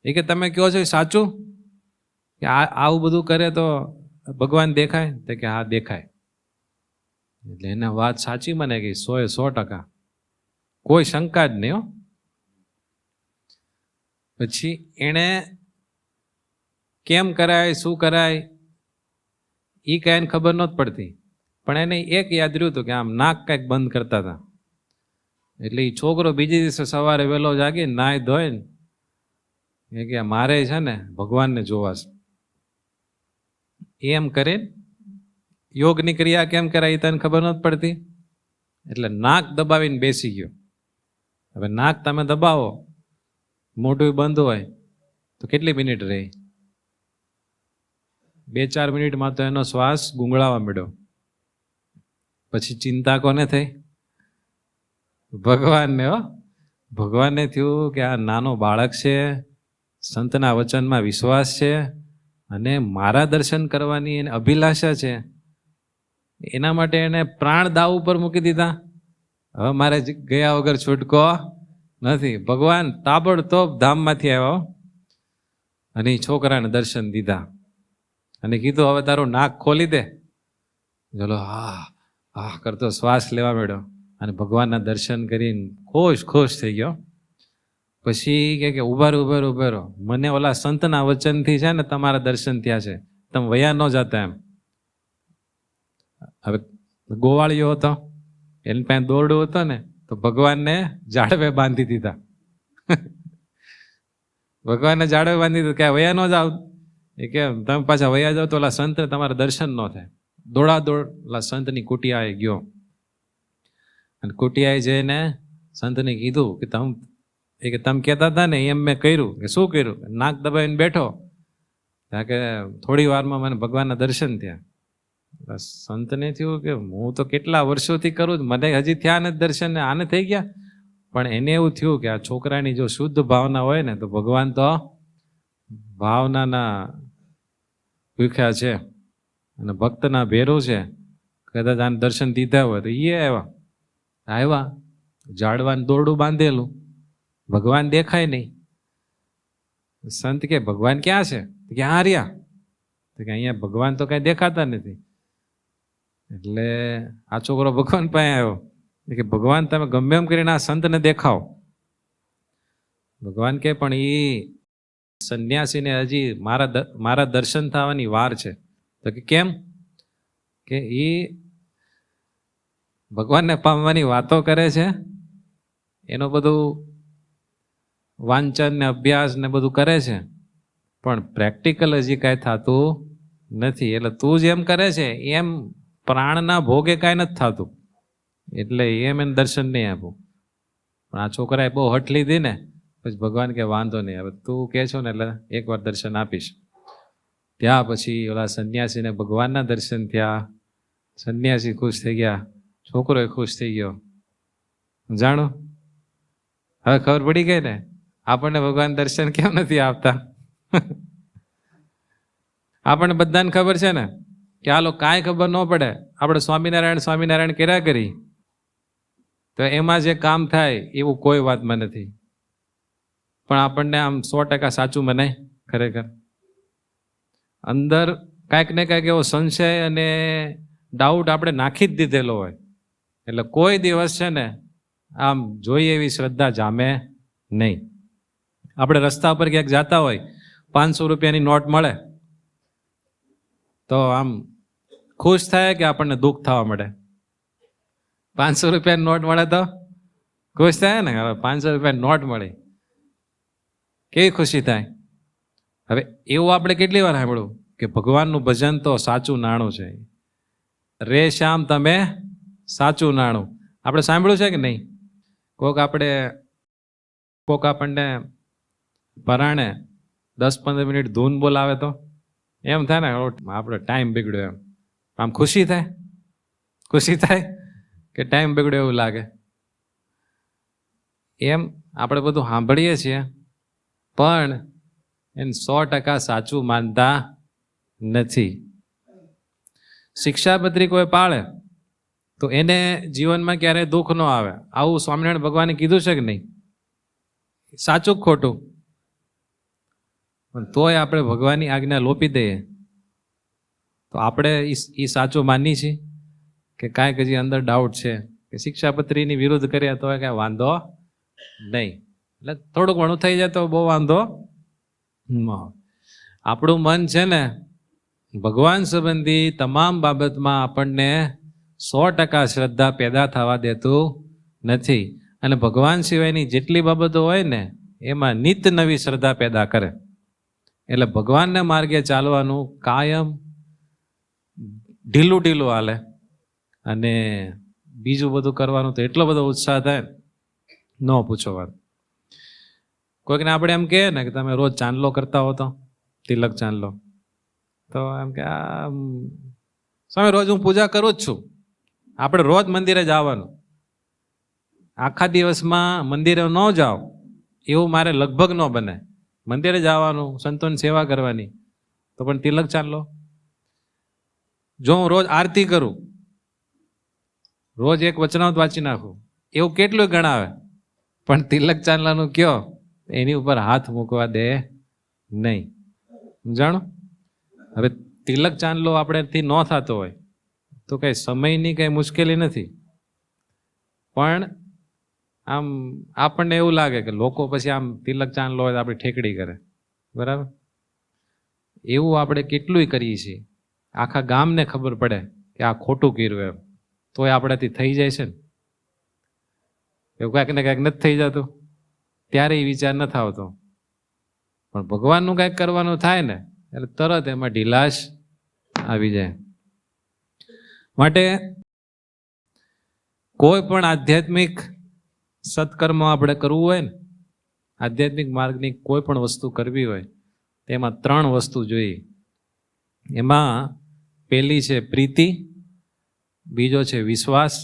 એ કે તમે કહો છો સાચું કે આવું બધું કરે તો ભગવાન દેખાય? તો કે હા દેખાય. એટલે એને વાત સાચી મને ગઈ 100%, કોઈ શંકા જ નહીં હો. પછી એણે કેમ કરાય, શું કરાય એ કાંઈ ખબર નહોતી પડતી, પણ એને એક યાદ રહ્યું હતું કે આમ નાક કાંઈક બંધ કરતા હતા. એટલે એ છોકરો બીજે દિવસે સવારે વહેલો જાગીને નાહી ધોઈને એ કે મારે છે ને ભગવાનને જોવા છે. એમ કરે યોગની ક્રિયા કેમ કરાય તને ખબર નથી પડતી. એટલે નાક દબાવીને બેસી ગયો. હવે નાક તમે દબાવો, મોઢું બંધ હોય તો કેટલી મિનિટ રહી? 2-4 મિનિટમાં તો એનો શ્વાસ ગુંગળાવા માંડ્યો. પછી ચિંતા કોને થઈ? ભગવાનને. ભગવાનને થયું કે આ નાનો બાળક છે, સંતના વચનમાં વિશ્વાસ છે અને મારા દર્શન કરવાની એને અભિલાષા છે, એના માટે એને પ્રાણ દાવ ઉપર મૂકી દીધા. હવે મારે ગયા વગર છૂટકો નથી. ભગવાન તાબડતોબ ધામમાંથી આવ્યો અને એ છોકરાને દર્શન દીધા અને કીધું હવે તારું નાક ખોલી દે. ચલો હા હા કરતો શ્વાસ લેવા માંડ્યો અને ભગવાનના દર્શન કરીને ખુશ થઈ ગયો. પછી કે ઉભારો, મને ઓલા સંતના વચનથી છે ને તમારા દર્શન થયા છે, તમે વયા ન જતા એમ. હવે ગોવાળિયો હતો, એની પાસે દોરડું હતો ને, તો ભગવાનને ઝાડવે બાંધી દીધા. ભગવાનને ઝાડવે બાંધી દીધું કે વયા ન જાવ. એ કે તમે પાછા વયા જાવ તો ઓલા સંતને તમારા દર્શન ન થાય. દોડાદોડ ઓલા સંતની કુટિયાએ ગયો અને કુટિયાએ જઈને સંતને કીધું કે તમે કહેતા હતા ને એમ મેં કર્યું. કે શું કર્યું? નાક દબાવીને બેઠો. કારણ કે થોડી વારમાં મને ભગવાનના દર્શન થયા. સંતને થયું કે હું તો કેટલા વર્ષોથી કરું છું, મને હજી થયા નથી દર્શન, ને આને થઈ ગયા. પણ એને એવું થયું કે આ છોકરાની જો શુદ્ધ ભાવના હોય ને તો ભગવાન તો ભાવનાના ભૂખ્યા છે અને ભક્તના ભેરું છે. કદાચ આને દર્શન દીધા હોય તો એ આવ્યા ઝાડવાનું દોરડું બાંધેલું, ભગવાન દેખાય નહીં. સંત કે ભગવાન ક્યાં છે? કે આ રહ્યા. તો કે અહીંયા ભગવાન તો કઈ દેખાતા નથી. એટલે આ છોકરો ભગવાન પાસે આવ્યો કે ભગવાન તમે ગમે એમ કરીને આ સંતને દેખાઓ. ભગવાન કે પણ એ સંન્યાસીને હજી મારા દર્શન થવાની વાર છે. તો કે કેમ? કે એ ભગવાનને પામવાની વાતો કરે છે, એનું બધું વાંચન ને અભ્યાસ ને બધું કરે છે, પણ પ્રેક્ટિકલ હજી કાંઈ થતું નથી. એટલે તું જેમ કરે છે એમ પ્રાણના ભોગે કાંઈ નથી થતું, એટલે એમ એને દર્શન નહીં આપું. પણ આ છોકરાએ બહુ હઠ લીધી ને, પછી ભગવાન કે વાંધો નહીં, હવે તું કહે છો ને એટલે એકવાર દર્શન આપીશ. ત્યાં પછી ઓલા સંન્યાસીને ભગવાનના દર્શન થયા. સંન્યાસી ખુશ થઈ ગયા, છોકરો ખુશ થઈ ગયો. જાણો હવે ખબર પડી ગઈ ને આપણને ભગવાન દર્શન કેમ નથી આપતા. આપણને બધાને ખબર છે ને કે હાલો કાંઈ ખબર ન પડે, આપણે સ્વામિનારાયણ કર્યા કરી તો એમાં જે કામ થાય એવું કોઈ વાતમાં નથી. પણ આપણને આમ 100% સાચું મનાય ખરેખર. અંદર કાંઈક ને કાંઈક એવો સંશય અને ડાઉટ આપણે નાખી જ દીધેલો હોય, એટલે કોઈ દિવસ છે ને આમ જોઈએ એવી શ્રદ્ધા જામે નહીં. આપણે રસ્તા પર ક્યાંક જતા હોય, 500 રૂપિયાની નોટ મળે તો આમ ખુશ થાય કે આપણને દુઃખ થવા મળે? 500 રૂપિયાની નોટ મળે તો ખુશ થાય ને. હવે 500 રૂપિયાની નોટ મળી, કેવી ખુશી થાય. હવે એવું આપણે કેટલી વાર સાંભળ્યું કે ભગવાનનું ભજન તો સાચું નાણું છે, રે શ્યામ તમે સાચું નાણું. આપણે સાંભળ્યું છે કે નહીં? કોક આપણને પરાણે 10-15 મિનિટ ધૂન બોલાવે તો એમ થાય ને આપણે ટાઈમ બગડ્યો એમ. આમ ખુશી થાય કે ટાઈમ બગડ્યો એવું લાગે. એમ આપણે બધું સાંભળીએ છીએ પણ એને 100% સાચું માનતા નથી. શિક્ષાપત્રી કોઈ પાળે તો એને જીવનમાં ક્યારેય દુઃખ ન આવે, આવું સ્વામિનારાયણ ભગવાને કીધું છે કે નહીં? સાચું ખોટું? પણ તોય આપણે ભગવાનની આજ્ઞા લોપી દઈએ તો આપણે એ સાચું માની છીએ કે કાંઈક હજી અંદર ડાઉટ છે? કે શિક્ષાપત્રીની વિરુદ્ધ કર્યા તો કાંઈ વાંધો નહીં, એટલે થોડુંક ઘણું થઈ જાય તો બહુ વાંધો. આપણું મન છે ને ભગવાન સંબંધી તમામ બાબતમાં આપણને 100% શ્રદ્ધા પેદા થવા દેતું નથી. અને ભગવાન સિવાયની જેટલી બાબતો હોય ને એમાં નિત નવી શ્રદ્ધા પેદા કરે. એટલે ભગવાનના માર્ગે ચાલવાનું કાયમ ઢીલું ઢીલું હાલે, અને બીજું બધું કરવાનું તો એટલો બધો ઉત્સાહ થાય ન પૂછો વાત. કોઈકને આપણે એમ કહે ને કે તમે રોજ ચાંદલો કરતા હો તો તિલક ચાંદલો, તો એમ કે આ સ્વામી રોજ હું પૂજા કરું જ છું. આપણે રોજ મંદિરે જવાનું, આખા દિવસમાં મંદિરે ન જાઓ એવું મારે લગભગ ન બને. મંદિરે જવાનું, સંતોની સેવા કરવાની, તો પણ તિલક ચાંદલો. જો હું રોજ આરતી કરું, રોજ એક વચનાવત વાંચી નાખું, એવું કેટલું ગણાવે, પણ તિલક ચાંદલાનું કયો એની ઉપર હાથ મૂકવા દે નહીં. સમજાણું? હવે તિલક ચાંદલો આપણેથી ન થતો હોય તો કઈ સમયની કઈ મુશ્કેલી નથી, પણ આમ આપણને એવું લાગે કે લોકો પછી આમ તિલક ચાંદલો હોય તો આપણે ઠેકડી કરે, બરાબર? એવું આપણે કેટલું કરીએ છીએ, આખા ગામને ખબર પડે કે આ ખોટું કર્યું એમ, તોય આપણાથી થઈ જાય છે ને. એવું કાંઈક ને કાંઈક નથી થઈ જતું, ત્યારે એ વિચાર નથી આવતો. પણ ભગવાનનું કાંઈક કરવાનું થાય ને એટલે તરત એમાં ઢીલાશ આવી જાય. માટે કોઈ પણ આધ્યાત્મિક સત્કર્મ આપણે કરવું હોય ને, આધ્યાત્મિક માર્ગની કોઈ પણ વસ્તુ કરવી હોય તેમાં 3 વસ્તુ જોઈએ. એમાં પહેલી છે પ્રીતિ, બીજો છે વિશ્વાસ,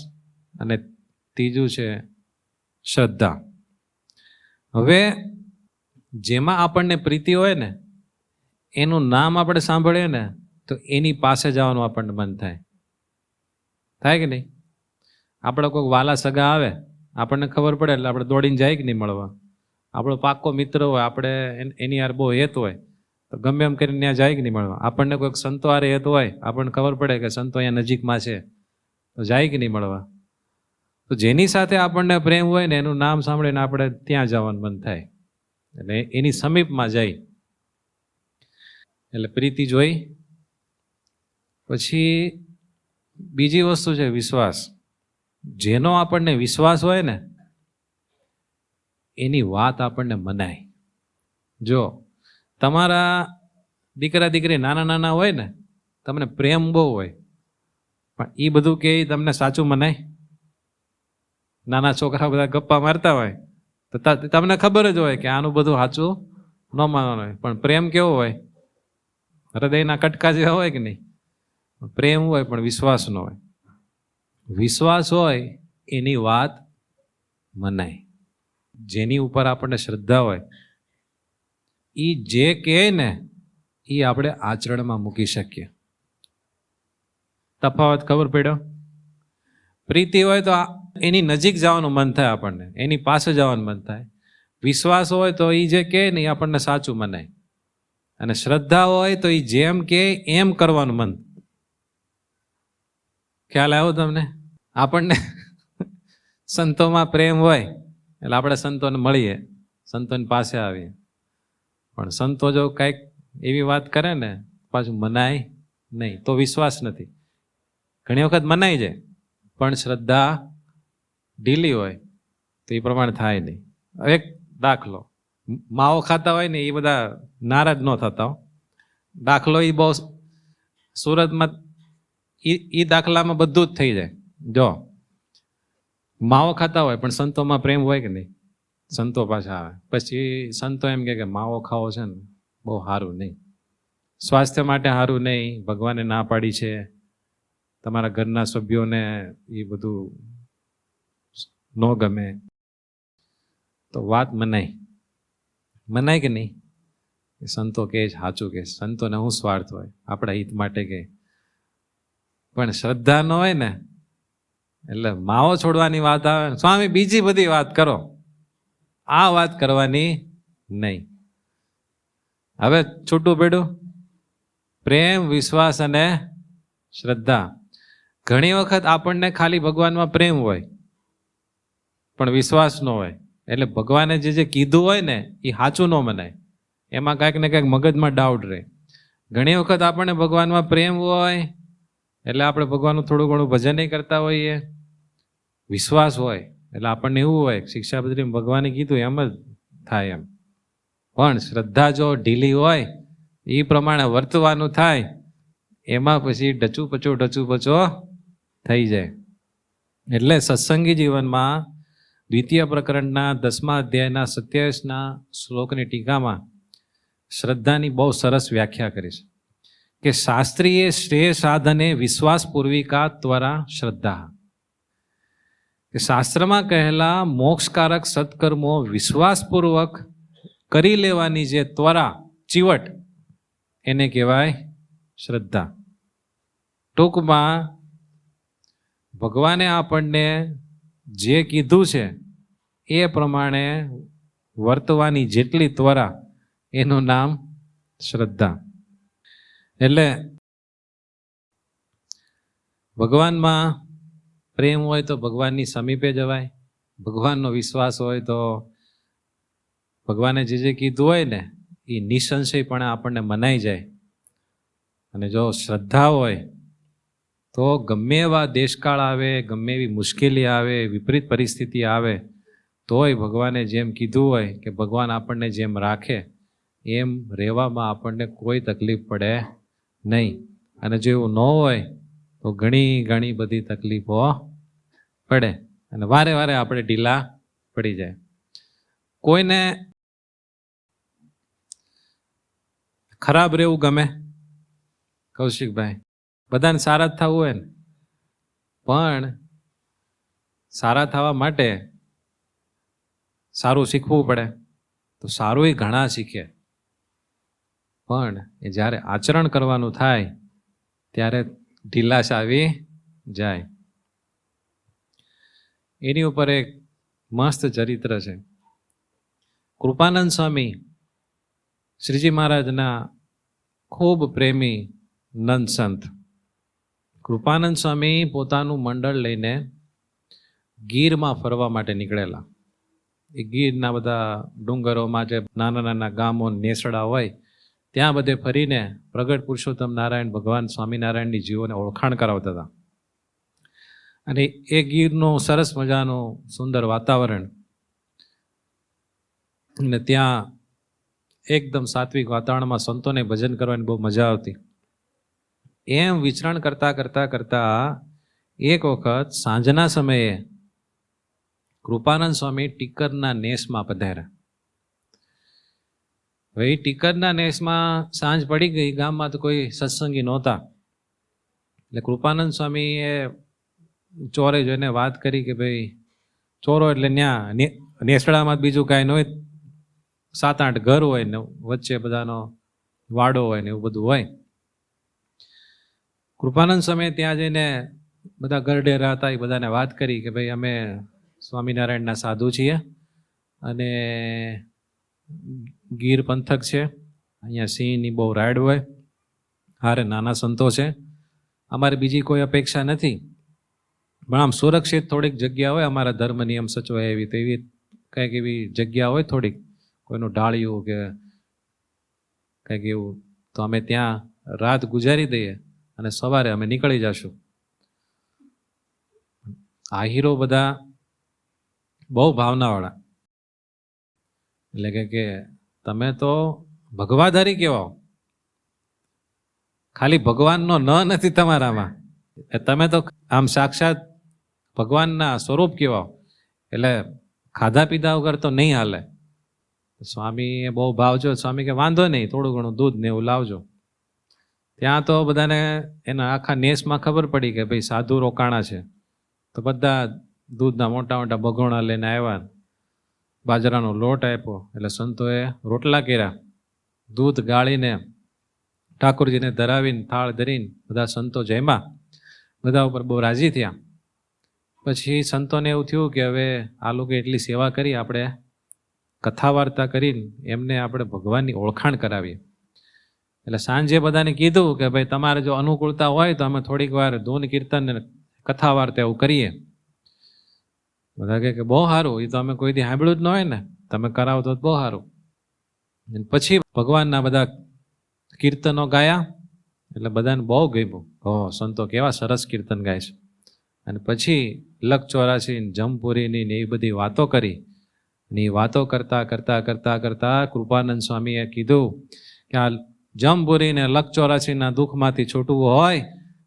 અને ત્રીજું છે શ્રદ્ધા. હવે જેમાં આપણને પ્રીતિ હોય ને, એનું નામ આપણે સાંભળીએ ને તો એની પાસે જવાનું આપણને મન થાય. થાય કે નહીં? આપણે કોઈ વાલા સગા આવે, આપણને ખબર પડે એટલે આપણે દોડીને જાય કે નહીં મળવા. આપણો પાક્કો મિત્ર હોય, આપણે એની યાર બહુ હેત હોય તો ગમે એમ કરીને ત્યાં જાય કે નહીં મળવા. આપણને કોઈક સંતો હારે હેત હોય, આપણને ખબર પડે કે સંતો અહીંયા નજીકમાં છે તો જાય કે નહીં મળવા. તો જેની સાથે આપણને પ્રેમ હોય ને એનું નામ સાંભળીને આપણે ત્યાં જવાનું મન થાય, એટલે એની સમીપમાં જાય. એટલે પ્રીતિ જોઈ. પછી બીજી વસ્તુ છે વિશ્વાસ. જેનો આપણને વિશ્વાસ હોય ને એની વાત આપણને મનાય. જો તમારા દીકરા દીકરી નાના નાના હોય ને, તમને પ્રેમ બહુ હોય, પણ એ બધું કે તમને સાચું મનાય? નાના છોકરા બધા ગપ્પા મારતા હોય તો તમને ખબર જ હોય કે આનું બધું સાચું ન માનવાનું હોય, પણ પ્રેમ કેવો હોય? હૃદયના કટકા જેવા હોય કે નહીં? પ્રેમ હોય પણ વિશ્વાસ ન હોય. વિશ્વાસ હોય એની વાત મનાય. જેની ઉપર આપણને શ્રદ્ધા હોય એ જે કહે ને એ આપણે આચરણમાં મૂકી શકીએ. તફાવત ખબર પડ્યો? પ્રીતિ હોય તો એની નજીક જવાનું મન થાય, આપણને એની પાસે જવાનું મન થાય. વિશ્વાસ હોય તો એ જે કહે ને એ આપણને સાચું મનાય. અને શ્રદ્ધા હોય તો એ જેમ કહે એમ કરવાનું મન. ખ્યાલ આવ્યો તમને? આપણને સંતોમાં પ્રેમ હોય એટલે આપણે સંતોને મળીએ, સંતોની પાસે આવીએ, પણ સંતો જો કંઈક એવી વાત કરે ને પાછું મનાય નહીં, તો વિશ્વાસ નથી. ઘણી વખત મનાઈ જાય પણ શ્રદ્ધા ઢીલી હોય તો એ પ્રમાણે થાય નહીં. એક દાખલો, માવો ખાતા હોય ને એ બધા નારાજ ન થતા. દાખલો એ બહુ સુરતમાં એ દાખલામાં બધું જ થઈ જાય. જો માવો ખાતા હોય પણ સંતોમાં પ્રેમ હોય કે નહીં, સંતો પાછા આવે પછી સંતો એમ કે માવો ખાવો છે ને બહુ સારું નહીં, સ્વાસ્થ્ય માટે સારું નહીં, ભગવાને ના પાડી છે, તમારા ઘરના સભ્યોને એ બધું ન ગમે. તો વાત મનાય કે નહીં? સંતો કે સાચું કે, સંતોને શું સ્વાર્થ હોય, આપણા હિત માટે કે. પણ શ્રદ્ધા ન હોય ને એટલે માવો છોડવાની વાત આવે, સ્વામી બીજી બધી વાત કરો, આ વાત કરવાની નહીં. હવે છૂટું પડ્યું પ્રેમ, વિશ્વાસ અને શ્રદ્ધા. ઘણી વખત આપણને ખાલી ભગવાનમાં પ્રેમ હોય પણ વિશ્વાસ ન હોય, એટલે ભગવાને જે કીધું હોય ને એ સાચું ન મનાય, એમાં કાંઈક ને કાંઈક મગજમાં ડાઉટ રહે. ઘણી વખત આપણને ભગવાનમાં પ્રેમ હોય એટલે આપણે ભગવાનનું થોડું ઘણું ભજન કરતા હોઈએ, વિશ્વાસ હોય એટલે આપણને એવું હોય શિક્ષાપત્રીમાં ભગવાને કીધું એમ જ થાય એમ. પણ શ્રદ્ધા જો ઢીલી હોય, એ પ્રમાણે વર્તવાનું થાય, એમાં પછી ડચુપચો થઈ જાય. એટલે સત્સંગી જીવનમાં દ્વિતીય પ્રકરણના 10મા અધ્યાયના 27ના શ્લોકની ટીકામાં શ્રદ્ધાની બહુ સરસ વ્યાખ્યા કરી છે કે શાસ્ત્રીય શ્રેય સાધને વિશ્વાસ પૂર્વિકા ત્વરા શ્રદ્ધા. કે શાસ્ત્રમાં કહેલા મોક્ષકારક સત્કર્મો વિશ્વાસપૂર્વક કરી લેવાની જે ત્વરા, ચીવટ, એને કહેવાય શ્રદ્ધા. ટૂંકમાં ભગવાને આપણને જે કીધું છે એ પ્રમાણે વર્તવાની જેટલી ત્વરા, એનું નામ શ્રદ્ધા. એટલે ભગવાનમાં પ્રેમ હોય તો ભગવાનની સમીપે જવાય, ભગવાનનો વિશ્વાસ હોય તો ભગવાને જે કીધું હોય ને એ નિસંશયપણે આપણને મનાઈ જાય. અને જો શ્રદ્ધા હોય તો ગમે એવા દેશકાળ આવે, ગમે એવી મુશ્કેલી આવે, વિપરીત પરિસ્થિતિ આવે, તોય ભગવાને જેમ કીધું હોય કે ભગવાન આપણને જેમ રાખે એમ રહેવામાં આપણને કોઈ તકલીફ પડે નહીં. અને જો એવું ન હોય તો ઘણી બધી તકલીફો પડે અને વારે વારે આપણે ઢીલા પડી જાય. કોઈને ખરાબ રહેવું ગમે? કૌશિકભાઈ, બધાને સારા જ થવું હોય ને, પણ સારા થવા માટે સારું શીખવું પડે. તો સારું એ ઘણા શીખે, પણ એ જ્યારે આચરણ કરવાનું થાય ત્યારે ઢીલાશ આવી જાય. એની ઉપર એક મસ્ત ચરિત્ર છે. કૃપાનંદ સ્વામી શ્રીજી મહારાજના ખૂબ પ્રેમી નંદ સંત. કૃપાનંદ સ્વામી પોતાનું મંડળ લઈને ગીરમાં ફરવા માટે નીકળેલા. એ ગીરના બધા ડુંગરોમાં જે નાના નાના ગામો, નેસડા હોય, ત્યાં બધે ફરીને પ્રગટ પુરુષોત્તમ નારાયણ ભગવાન સ્વામિનારાયણની જીવોને ઓળખાણ કરાવતા હતા. અને એ ગીરનું સરસ મજાનું સુંદર વાતાવરણ, અને ત્યાં એકદમ સાત્વિક વાતાવરણમાં સંતોને ભજન કરવાની બહુ મજા આવતી. એમ વિચરણ કરતા એક વખત સાંજના સમયે કૃપાનંદ સ્વામી ટીકરના નેસમાં પધાર્યા. હવે એ ટીકરના નેસમાં સાંજ પડી ગઈ, ગામમાં તો કોઈ સત્સંગી નહોતા. એટલે કૃપાનંદ સ્વામીએ ચોરે જોઈને વાત કરી કે ભાઈ ચોરો એટલે ન્યા નેસડામાં બીજું કાંઈ ન હોય, 7-8 ઘર હોય ને વચ્ચે બધાનો વાડો હોય ને એવું બધું હોય. કૃપાનંદ સ્વામી ત્યાં જઈને બધા ગરડેરા હતા એ બધાને વાત કરી કે ભાઈ અમે સ્વામિનારાયણના સાધુ છીએ અને ગીર પંથક છે, અહીંયા સિંહની બહુ રાઈડ હોય, હારે નાના સંતો છે, અમારે બીજી કોઈ અપેક્ષા નથી, પણ આમ સુરક્ષિત થોડીક જગ્યા હોય, અમારા ધર્મ નિયમ સચવાય એવી તેવી કંઈક એવી જગ્યા હોય થોડીક, કોઈનું ઢાળિયું કે કંઈક એવું, તો અમે ત્યાં રાત ગુજારી દઈએ અને સવારે અમે નીકળી જશું. આહીરો બધા બહુ ભાવનાવાળા, એટલે કે તમે તો ભગવાધારી કહેવાઓ, ખાલી ભગવાનનો ન નથી તમારામાં, તમે તો આમ સાક્ષાત ભગવાનના સ્વરૂપ કહેવાઓ, એટલે ખાધા પીધા વગર તો નહીં હાલે. સ્વામીએ બહુ ભાવજો. સ્વામી કે વાંધો નહીં, થોડું ઘણું દૂધ ને એવું લાવજો. ત્યાં તો બધાને એના આખા નેસમાં ખબર પડી કે ભાઈ સાધુ રોકાણા છે, તો બધા દૂધના મોટા મોટા ભગોણા લઈને આવ્યા, બાજરાનો લોટ આપ્યો, એટલે સંતોએ રોટલા કર્યા, દૂધ ગાળીને ઠાકોરજીને ધરાવીને થાળ ધરીને બધા સંતો જમ્યા, બધા ઉપર બહુ રાજી થયા. પછી સંતોને એવું થયું કે હવે આ લોકો એટલી સેવા કરી, આપણે કથા વાર્તા કરીને એમને આપણે ભગવાનની ઓળખાણ કરાવીએ. એટલે સાંજે બધાને કીધું કે ભાઈ તમારે જો અનુકૂળતા હોય તો અમે થોડીક વાર ધૂન કીર્તન ને કથા વાર્તા એવું કરીએ. બધા કહે કે બહુ સારું, એ તો અમે કોઈ દી સાંભળ્યું જ ન હોય ને, તમે કરાવો તો બહુ સારું. પછી ભગવાનના બધા કીર્તનો ગાયા, એટલે બધાને બહુ ગમ્યું, સંતો કેવા સરસ કીર્તન ગાય છે. અને પછી લક 84 જમપુરીની ને એ બધી વાતો કરી અને એ વાતો કરતા કરતા કરતા કરતા કૃપાનંદ સ્વામીએ કીધું કે આ જમપુરી ને લખચોરાસીના દુઃખમાંથી છૂટવું હોય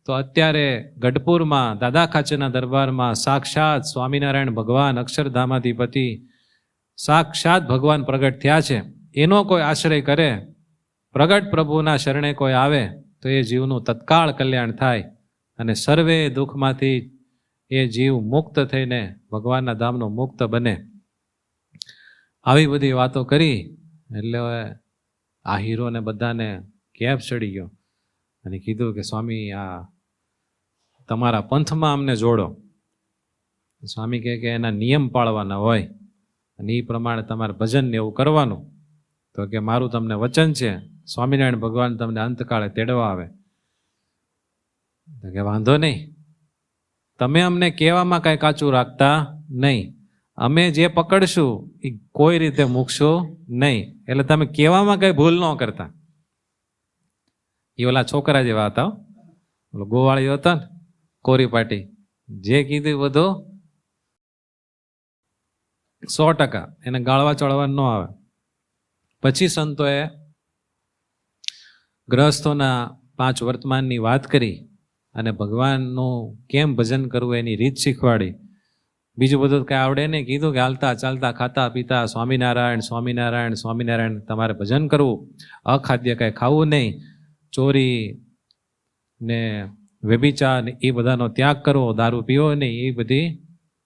તો અત્યારે ગઢપુરમાં દાદા ખાચરના દરબારમાં સાક્ષાત સ્વામિનારાયણ ભગવાન અક્ષરધામાધિપતિ સાક્ષાત ભગવાન પ્રગટ થયા છે. એનો કોઈ આશ્રય કરે, પ્રગટ પ્રભુના શરણે કોઈ આવે તો એ જીવનું તત્કાળ કલ્યાણ થાય અને સર્વે દુઃખમાંથી એ જીવ મુક્ત થઈને ભગવાનના ધામનો મુક્ત બને. આવી બધી વાતો કરી એટલે આ હીરોને બધાને કેપ ચડી ગયો અને કીધું કે સ્વામી આ તમારા પંથમાં અમને જોડો. સ્વામી કહે કે એના નિયમ પાળવાના હોય અને એ પ્રમાણે તમારે ભજન ને એવું કરવાનું. તો કે મારું તમને વચન છે, સ્વામિનારાયણ ભગવાન તમને અંતકાળે તેડવા આવે. તો કે વાંધો નહીં, તમે અમને કહેવામાં કાંઈ કાચું રાખતા નહીં, અમે જે પકડશું એ કોઈ રીતે મૂકશો નહીં, એટલે તમે કહેવામાં કઈ ભૂલ ન કરતા. એ ઓલા છોકરા જેવા હતા, ઓલો ગોવાળીઓ હતો ને કોરી પાટી, જે કીધું બધું 100%, એને ગાળવા ચડવા ન આવે. પછી સંતોએ ગ્રહસ્થોના 5 વર્તમાનની વાત કરી અને ભગવાનનું કેમ ભજન કરવું એની રીત શીખવાડી. બીજું બધું કાંઈ આવડે નહીં, કીધું કે હાલતા ચાલતા ખાતા પીતા સ્વામિનારાયણ સ્વામિનારાયણ સ્વામિનારાયણ તમારે ભજન કરવું, અખાદ્ય કાંઈ ખાવું નહીં, ચોરી ને વ્યભિચાર ને એ બધાનો ત્યાગ કરવો, દારૂ પીવો નહીં, એ બધી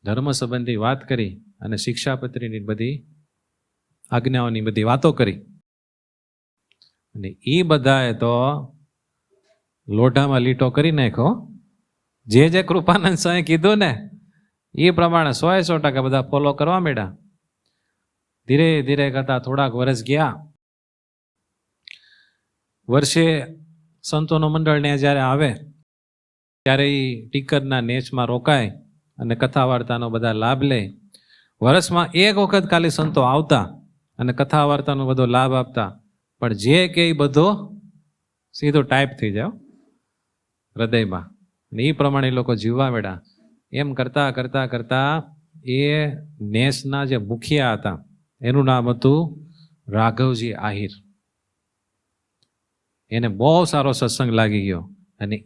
ધર્મ સંબંધી વાત કરી અને શિક્ષાપત્રીની બધી આજ્ઞાઓની બધી વાતો કરી. અને એ બધાએ તો લોઢામાં લીટો કરી નાખ્યો. જે કૃપાનંદ સ્વામી કીધું ને એ પ્રમાણે 100% બધા ફોલો કરવા માંડ્યા. ધીરે ધીરે કરતા થોડાક વર્ષ ગયા. વર્ષે સંતોનો મંડળને જ્યારે આવે ત્યારે એ ટીકરના નેચમાં રોકાય અને કથા વાર્તાનો બધા લાભ લે. વર્ષમાં એક વખત ખાલી સંતો આવતા અને કથા વાર્તાનો બધો લાભ આપતા, પણ જે કે બધો સીધો ટાઈપ થઈ જાય હૃદયમાં. અને એ પ્રમાણે લોકો જીવવા માંડ્યા. એમ કરતા કરતા કરતા એ નેસના જે મુખિયા હતા એનું નામ હતું રાઘવજી આહિર. એને બહુ સારો સત્સંગ લાગી ગયો અને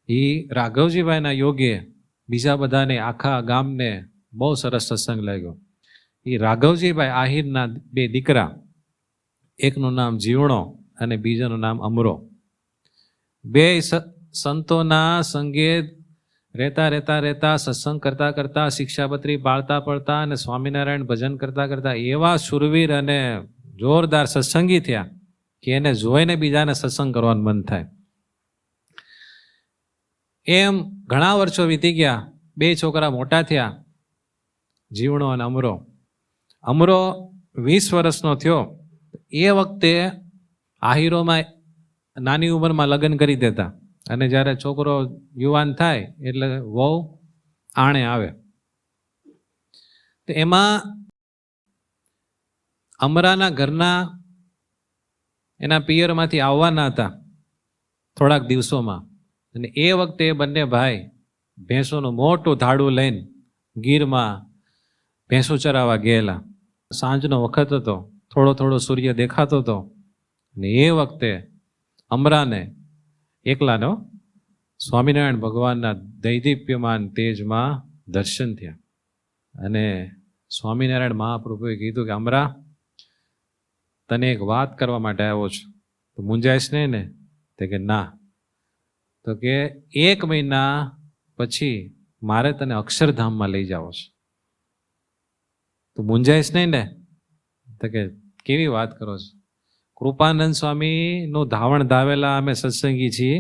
એ રાઘવજીભાઈના યોગે બીજા બધાને આખા ગામને બહુ સરસ સત્સંગ લાગ્યો. એ રાઘવજીભાઈ આહિરના 2 દીકરા, એકનું નામ જીવણો અને બીજાનું નામ અમરો, 2 સંતોના સંગે રહેતા રહેતા રહેતા સત્સંગ કરતા કરતા શિક્ષાપત્રી પાળતા પડતા અને સ્વામિનારાયણ ભજન કરતા કરતા એવા શુરવીર અને જોરદાર સત્સંગી થયા કે એને જોઈને બીજાને સત્સંગ કરવાનું મન થાય. એમ ઘણા વર્ષો વીતી ગયા. 2 છોકરા મોટા થયા, જીવણો અને અમરો. અમરો 20 વર્ષનો થયો. એ વખતે આહિરોમાં નાની ઉંમરમાં લગ્ન કરી દેતા અને જ્યારે છોકરો યુવાન થાય એટલે વહુ આણે આવે. તો એમાં અમરાના ઘરના એના પિયરમાંથી આવવાના હતા થોડાક દિવસોમાં. અને એ વખતે બંને ભાઈ ભેંસોનું મોટું ધાડું લઈને ગીરમાં ભેંસો ચરાવવા ગયેલા. સાંજનો વખત હતો, થોડો થોડો સૂર્ય દેખાતો હતો. અને એ વખતે અમરાને એકલાનો સ્વામિનારાયણ ભગવાનના દૈદીપ્યમાન તેજમાં દર્શન થયા. અને સ્વામિનારાયણ મહાપ્રભુએ કીધું કે અમરા, તને એક વાત કરવા માટે આવ્યો છું, તો મૂંઝાઈશ નહીં ને? તે કે ના. તો કે 1 મહિના પછી મારે તને અક્ષરધામમાં લઈ જાવો છે, તો મૂંઝાઈશ નહીં ને? તો કે કેવી વાત કરો છો? કૃપાનંદ સ્વામીનું ધાવણ ધાવેલા અમે સત્સંગી છીએ.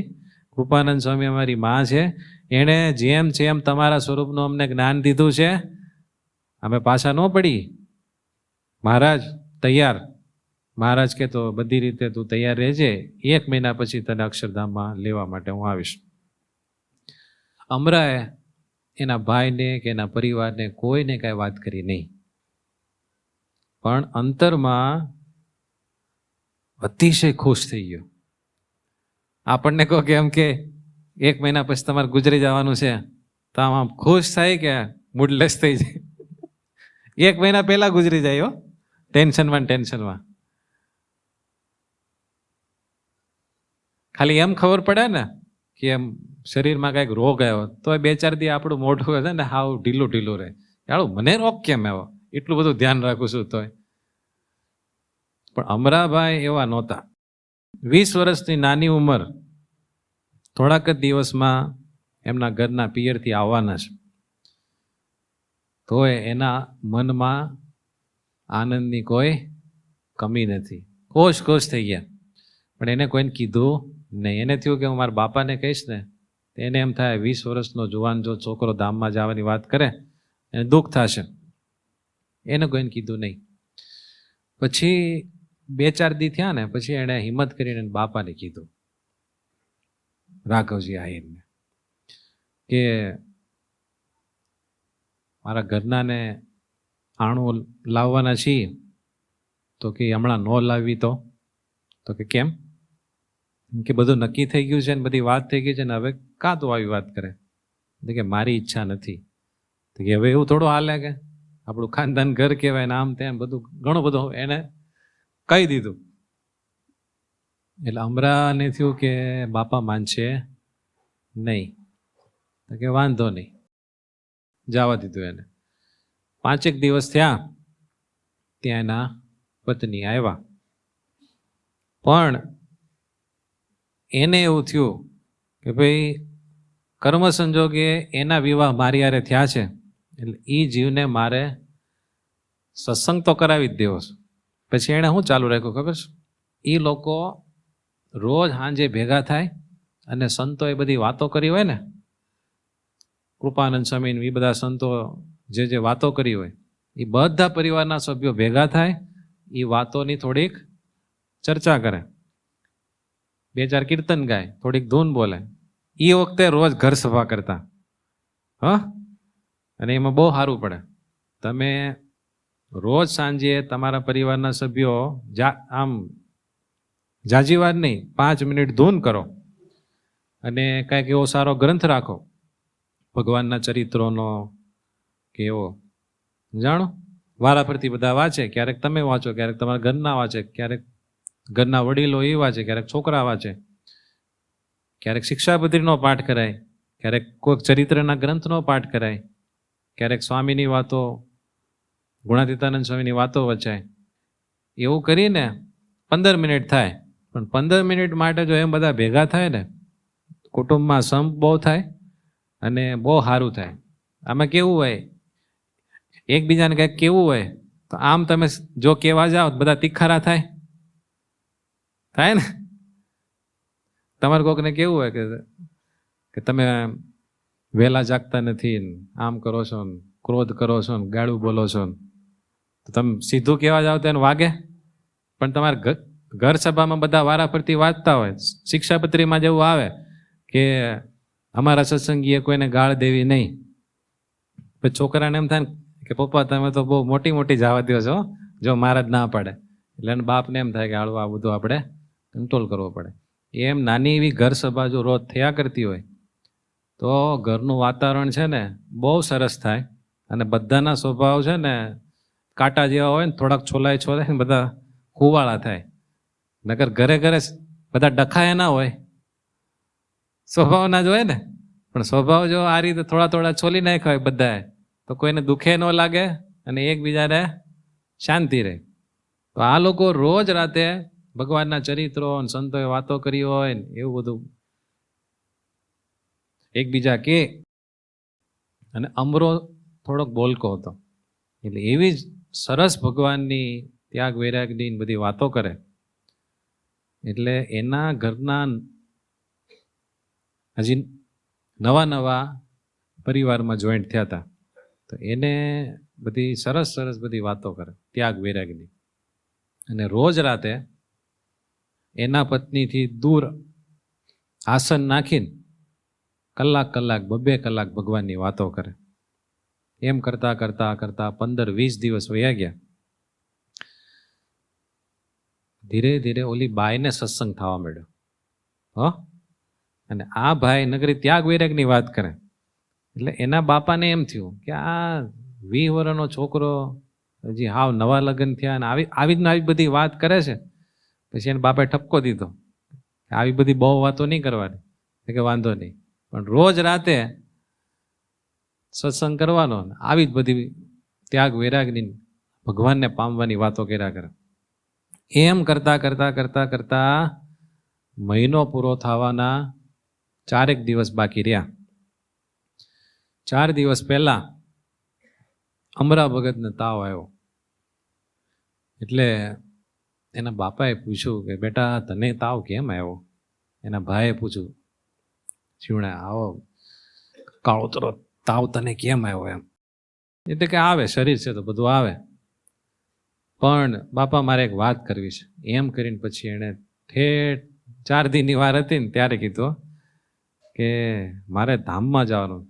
કૃપાનંદ સ્વામી અમારી માં છે. એણે જેમ જેમ તમારા સ્વરૂપનું અમને જ્ઞાન દીધું છે, અમે પાછા ન પડી. મહારાજ તૈયાર. મહારાજ કે તો બધી રીતે તું તૈયાર રહેજે, 1 મહિના પછી તને અક્ષરધામમાં લેવા માટે હું આવીશ. અમરાએ એના ભાઈને કે એના પરિવારને કોઈને કાંઈ વાત કરી નહીં, પણ અંતરમાં અતિશય ખુશ થઈ ગયો. આપણને કહો કે એમ કે 1 મહિના પછી તમારે ગુજરી જવાનું છે તો આમ ખુશ થાય કે મૂડલેસ થઈ જાય? 1 મહિના પહેલા ગુજરી જાય હો, ટેન્શનમાં. ખાલી એમ ખબર પડે ને કે એમ શરીરમાં કંઈક રોગ આવ્યો તો 2-4 દી આપણું મોઢું છે ને હાવ ઢીલું રહે. યાર મને રોગ કેમ આવ્યો, એટલું બધું ધ્યાન રાખું છું તોય. પણ અમરાભાઈ એવા નહોતા. 20 વર્ષની નાની ઉંમર, થોડાક જ દિવસમાં એમના ઘરના પિયરથી આવવાના છે. તોય એના મનમાં આનંદની કોઈ કમી નથી. ખુશ થઈ ગયા. પણ એને કોઈને કીધું નહીં. એને થયું કે હું મારા બાપાને કહીશ ને, એને એમ થાય 20 વર્ષનો જુવાન જો છોકરો ધામમાં જવાની વાત કરે એને દુઃખ થશે. એને કોઈને કીધું નહીં. પછી 2-4 દી થયા ને પછી એણે હિંમત કરીને બાપાને કીધું, રાઘવજી આહીરને, કે મારા ઘરનાને આણું લાવવાના છીએ. તો કે હમણાં ન લાવવી તો કે કેમ? કે બધું નક્કી થઈ ગયું છે ને બધી વાત થઈ ગઈ છે ને હવે કાં તું આવી વાત કરે? કે મારી ઈચ્છા નથી. તો કે હવે એવું થોડું હાલે, કે આપણું ખાનદાન ઘર કહેવાય ને આમ તેમ બધું ઘણું બધું એને કહી દીધું. એટલે અમરાને થયું કે બાપા માનશે નહીં. તો કે વાંધો નહીં, જવા દીધું એને. 5 દિવસ થયા ત્યાં એના પત્ની આવ્યા. પણ એને એવું થયું કે ભાઈ કર્મ સંજોગે એના વિવાહ મારી હારે થયા છે એટલે એ જીવને મારે સત્સંગ તો કરાવી જ દેવો છે. પછી એણે શું ચાલુ રાખ્યું ખબર છે? એ લોકો રોજ સાંજે ભેગા થાય અને સંતો એ બધી વાતો કરી હોય ને, કૃપાનંદ સ્વામી એ બધા સંતો જે વાતો કરી હોય એ બધા પરિવારના સભ્યો ભેગા થાય, એ વાતોની થોડીક ચર્ચા કરે, 2-4 કીર્તન ગાય, થોડીક ધૂન બોલે. એ વખતે રોજ ઘર સભા કરતા. અને એમાં બહુ સારું પડે. તમે રોજ સાંજે તમારા પરિવારના સભ્યો આમ જાજી વાર નહીં, 5 મિનિટ ધૂન કરો અને કાંઈક એવો સારો ગ્રંથ રાખો ભગવાનના ચરિત્રોનો કે એવો, જાણો વારા ફરતી બધા વાંચે. ક્યારેક તમે વાંચો, ક્યારેક તમારા ઘરના વાંચે, ક્યારેક ઘરના વડીલો એ વાંચે, ક્યારેક છોકરા વાંચે, ક્યારેક શિક્ષાપત્રીનો પાઠ કરાય, ક્યારેક કોઈક ચરિત્રના ગ્રંથનો પાઠ કરાય, ક્યારેક સ્વામીની વાતો, ગુણાતીતાનંદ સ્વામીની વાતો વચાય. એવું કરીને 15 મિનિટ થાય. પણ 15 મિનિટ માટે જો એમ બધા ભેગા થાય ને, કુટુંબમાં સંપ બહુ થાય અને બહુ સારું થાય. આમાં કેવું હોય, એકબીજાને કંઈક કેવું હોય તો આમ તમે જો કહેવા જાઓ બધા તીખારા થાય ને. તમારે કોકને કેવું હોય કે તમે વહેલા જાગતા નથી, આમ કરો છો ને, ક્રોધ કરો છો ને, ગાળું બોલો છો ને, તો તમે સીધું કહેવા જાઓ તો એને વાગે. પણ તમારે ઘર સભામાં બધા વારા ફરતી વાંચતા હોય, શિક્ષાપત્રીમાં જેવું આવે કે અમારા સત્સંગીએ કોઈને ગાળ દેવી નહીં. પછી છોકરાને એમ થાય કે પપ્પા તમે તો બહુ મોટી જવા દો છો, જો મહારાજ ના પાડે. એટલે એને બાપને એમ થાય કે હાળવા આ બધું આપણે કંટ્રોલ કરવો પડે. એમ નાની એવી ઘર સભા જો રોજ થયા કરતી હોય તો ઘરનું વાતાવરણ છે ને બહુ સરસ થાય. અને બધાના સ્વભાવ છે ને કાંટા જેવા હોય ને, થોડાક છોલાય ને બધા કુવાળા થાય. નગર ઘરે બધા ડખાયા ના હોય, સ્વભાવના જ હોય ને. પણ સ્વભાવ જો આ રીતે થોડા છોલી નાખ્યા હોય બધાએ તો કોઈને દુખે ન લાગે અને એકબીજાને શાંતિ રહે. તો આ લોકો રોજ રાતે ભગવાનના ચરિત્રો અને સંતોએ વાતો કરી હોય ને એવું બધું એકબીજા કે. અને અમરો થોડોક બોલકો હતો એટલે એવી જ સરસ ભગવાનની ત્યાગ વૈરાગની બધી વાતો કરે. એટલે એના ઘરના હજી નવા પરિવારમાં જોઈન્ટ થયા હતા તો એને બધી સરસ બધી વાતો કરે ત્યાગ વૈરાગની. અને રોજ રાતે એના પત્નીથી દૂર આસન નાખીને કલાક 2 કલાક ભગવાનની વાતો કરે. એમ કરતા 15-20 દિવસ વયા ગયા. ધીરે ધીરે ઓલી બાઈને સત્સંગ થવા માંડ્યો. અને આ ભાઈ નગરી ત્યાગ વૈરાગની વાત કરે એટલે એના બાપાને એમ થયું કે આ 20 વર્ષનો છોકરો હજી હાવ નવા લગ્ન થયા અને આવી બધી વાત કરે છે. પછી એને બાપે ઠપકો દીધો, આવી બધી બહુ વાતો નહીં કરવાની. કે વાંધો નહીં, પણ રોજ રાતે સત્સંગ કરવાનો, આવી જ બધી ત્યાગ વૈરાગની ભગવાનને પામવાની વાતો કર્યા કરે. એમ કરતા કરતા કરતા કરતા મહિનો પૂરો થવાના 4 દિવસ બાકી રહ્યા. 4 દિવસ પહેલા અમરા ભગતને તાવ આવ્યો. એટલે એના બાપાએ પૂછ્યું કે બેટા તને તાવ કેમ આવ્યો? એના ભાઈએ પૂછ્યું, શિવણે આવો કાળોતરો તાવ તને કેમ આવ્યો એમ? એટલે કે આવે, શરીર છે તો બધું આવે, પણ બાપા મારે એક વાત કરવી છે. એમ કરીને પછી એણે ઠેઠ 4 દીની વાર હતી ને ત્યારે કીધું કે મારે ધામમાં જવાનું.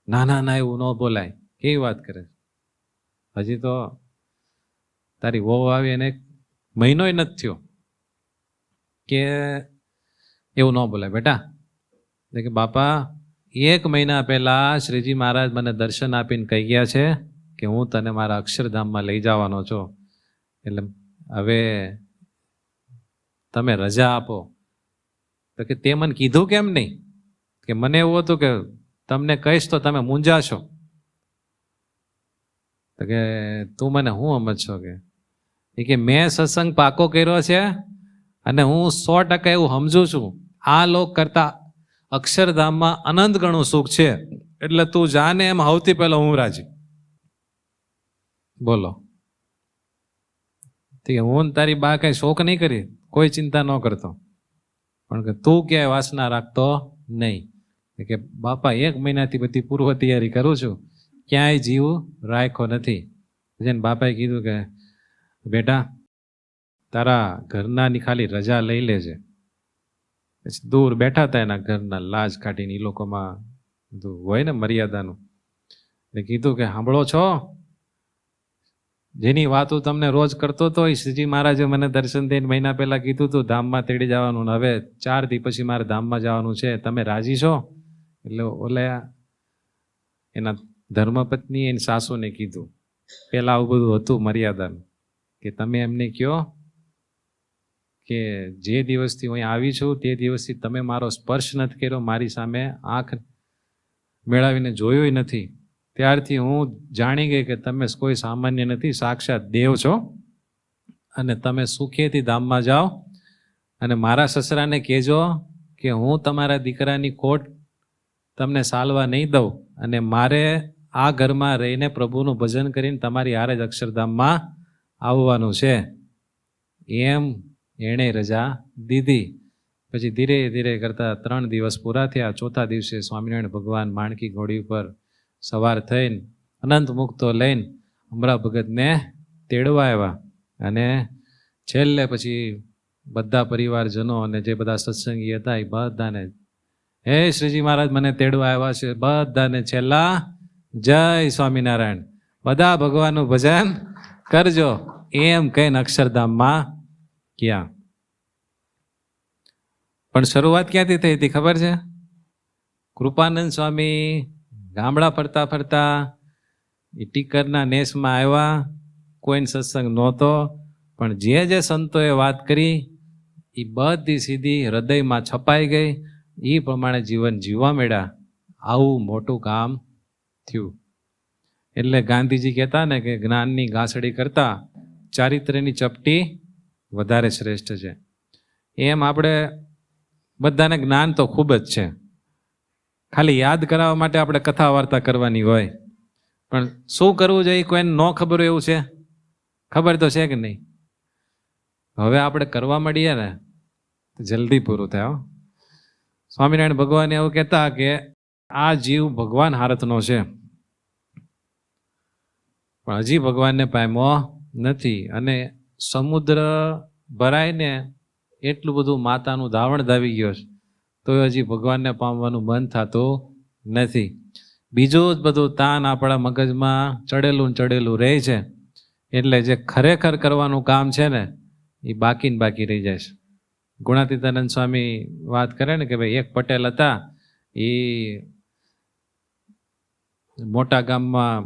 ના ના ના, એવું ન બોલાય. કેવી વાત કરે? હજી તો તારી વહુ આવી એને 1 મહિનોય નથી થયો કે એવું ન બોલાય બેટા. એટલે કે બાપા 1 મહિના પહેલા શ્રીજી મહારાજ મને દર્શન આપીને કહી ગયા છે કે હું તને મારા અક્ષરધામમાં લઈ જવાનો છું. એટલે હવે તમે રજા આપો. તો કે તે મને કીધું કેમ નહીં? કે મને એવું હતું કે તમને કહીશ તો તમે મૂંઝાશો. તો કે તું મને શું સમજશો? કે મેં સત્સંગ પાકો કર્યો છે અને હું 100% એવું સમજુ છું આ લોક કરતા અક્ષરધામમાં અનંત ગણું સુખ છે. એટલે તું જાને એમ સૌથી પહેલો હું રાજી. બોલો, હું તારી બા કઈ શોખ નહીં કરી, કોઈ ચિંતા ન કરતો, પણ કે તું ક્યાંય વાસના રાખતો નહીં. કે બાપા 1 મહિનાથી બધી પૂર્વ તૈયારી કરું છું, ક્યાંય જીવ રાખ્યો નથી. જેને બાપાએ કીધું કે બેટા તારા ઘરનાની ખાલી રજા લઈ લેજે. પછી દૂર બેઠા હતા એના ઘરના, લાજ કાઢીને. એ લોકોમાં બધું હોય ને મર્યાદાનું. એટલે કીધું કે સાંભળો છો, જેની વાતો તમને રોજ કરતો હતો એ શ્રીજી મહારાજે મને દર્શન દઈને મહિના પહેલા કીધું હતું ધામમાં તેડી જવાનું. હવે 4 દી પછી મારે ધામમાં જવાનું છે, તમે રાજી છો? એટલે ઓલે એના ધર્મપત્ની એની સાસુને કીધું, પેલા આવું બધું હતું મર્યાદાનું, કે તમે એમને કહો કે જે દિવસથી હું આવી છું તે દિવસથી તમે મારો સ્પર્શ નથી કર્યો, મારી સામે આંખ મેળવીને જોયું નથી. ત્યારથી હું જાણી ગઈ કે તમે કોઈ સામાન્ય નથી, સાક્ષાત દેવ છો. અને તમે સુખેથી ધામમાં જાઓ. અને મારા સસરાને કહેજો કે હું તમારા દીકરાની ખોટ તમને સાલવા નહીં દઉં, અને મારે આ ઘરમાં રહીને પ્રભુનું ભજન કરીને તમારી હારે જ અક્ષરધામમાં આવવાનું છે. એમ એણે રજા દીધી. પછી ધીરે ધીરે કરતા 3 દિવસ પૂરા થયા. 4થા દિવસે સ્વામિનારાયણ ભગવાન માણકી ઘોડી ઉપર સવાર થઈને અનંત મુક્તો લઈને અમરા ભગતને તેડવા આવ્યા. અને છેલ્લે પછી બધા પરિવારજનો અને જે બધા સત્સંગી હતા એ બધાને, હે શ્રીજી મહારાજ મને તેડવા આવ્યા છે, બધાને છેલ્લા જય સ્વામિનારાયણ, બધા ભગવાનનું ભજન કરજો, એમ કહીને અક્ષરધામમાં ગયા. પણ શરૂઆત ક્યાંથી થઈ હતી ખબર છે? કૃપાનંદ સ્વામી ગામડા ફરતા ફરતા એ ટીકરના નેસમાં આવ્યા. કોઈને સત્સંગ નહોતો, પણ જે સંતોએ વાત કરી એ બધી સીધી હૃદયમાં છપાઈ ગઈ. એ પ્રમાણે જીવન જીવવા માંડ્યા. આવું મોટું કામ થયું. એટલે ગાંધીજી કહેતા ને કે જ્ઞાનની ઘાસડી કરતા ચારિત્ર્યની ચપટી વધારે શ્રેષ્ઠ છે. એમ આપણે બધાને જ્ઞાન તો ખૂબ જ છે, ખાલી યાદ કરાવવા માટે આપણે કથા વાર્તા કરવાની હોય. પણ શું કરવું જોઈએ કોઈને ન ખબર હોય એવું છે? ખબર તો છે કે નહીં? હવે આપણે કરવા માંડીએ ને જલ્દી પૂરું થાય. સ્વામિનારાયણ ભગવાન એવું કહેતા કે આ જીવ ભગવાન હારતનો છે, પણ હજી ભગવાનને પામ્યો નથી. અને સમુદ્ર ભરાઈને એટલું બધું માતાનું ધાવણ ધાવી ગયો છે, તો હજી ભગવાનને પામવાનું મન થતું નથી. બીજું જ બધું તાન આપણા મગજમાં ચડેલું રહે છે. એટલે જે ખરેખર કરવાનું કામ છે ને એ બાકી રહી જાય છે. ગુણાતીતાનંદ સ્વામી વાત કરે ને કે ભાઈ એક પટેલ હતા, એ મોટા ગામમાં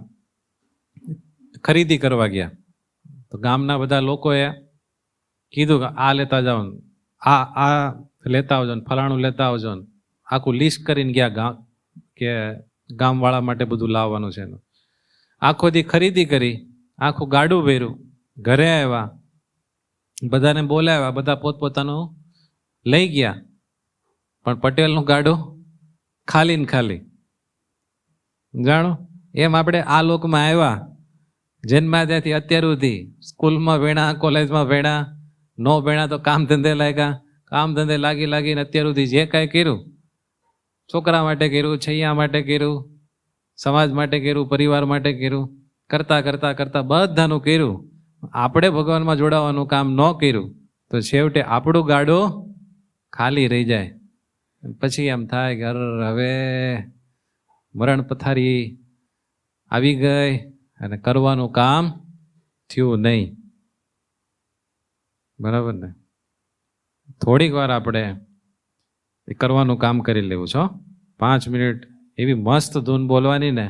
ખરીદી કરવા ગયા. તો ગામના બધા લોકોએ કીધું કે આ લેતા જાઓ, આ લેતા આવજો ને ફલાણું લેતા આવજો ને. આખું લિસ્ટ કરીને ગયા કે ગામવાળા માટે બધું લાવવાનું છે. આખો દી ખરીદી કરી, આખું ગાડું ભર્યું, ઘરે આવ્યા, બધાને બોલાવ્યા, બધા પોતપોતાનું લઈ ગયા. પણ પટેલનું ગાડું ખાલી ને ખાલી. જાણો એમ આપણે આ લોકમાં આવ્યા, જન્મ્યા ત્યાંથી અત્યાર સુધી સ્કૂલમાં ભણ્યા, કોલેજમાં ભણ્યા, નો ભણ્યા તો કામ ધંધે લાગ્યા, કામ ધંધે લાગીને અત્યાર સુધી જે કાંઈ કર્યું, છોકરા માટે કર્યું, છૈયા માટે કર્યું, સમાજ માટે કર્યું, પરિવાર માટે કર્યું, કરતા બધાનું કર્યું. આપણે ભગવાનમાં જોડાવાનું કામ ન કર્યું તો છેવટે આપણું ગાડું ખાલી રહી જાય. પછી એમ થાય કે હવે મરણ પથારી આવી ગઈ અને કરવાનું કામ થયું નહીં. બરાબર ને? થોડીક વાર આપણે કરવાનું કામ કરી લેવું છો. 5 મિનિટ એવી મસ્ત ધૂન બોલવાની ને,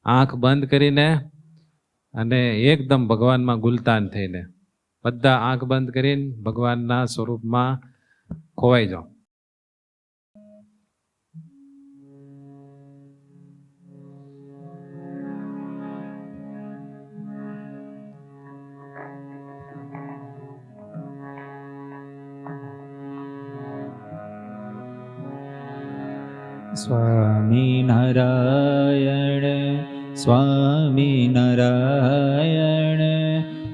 આંખ બંધ કરીને અને એકદમ ભગવાનમાં ગુલતાન થઈને, બધા આંખ બંધ કરીને ભગવાનના સ્વરૂપમાં ખોવાઈ જાઓ. સ્વામિનારાયણ સ્વામિનારાયણ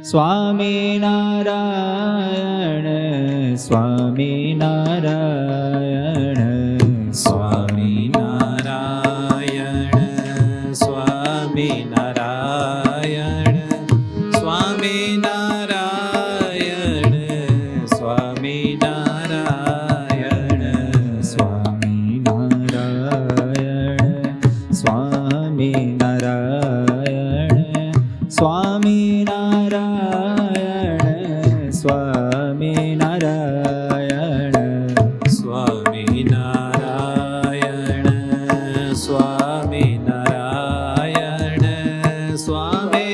સ્વામિનારાયણ સ્વામિનારાયણ સ્વામિનારાયણ સ્વામિનારાયણ સ્વામિનારાયણ સ્વામિનારાયણ સ્વામિનારાયણ સ્વામિનારાયણ સ્વામિનારાયણ સ્વામિનારાયણ સ્વામિનારાયણ સ્વામિનારાયણ સ્વામિનારાયણ સ્વામિનારાયણ સ્વામિનારાયણ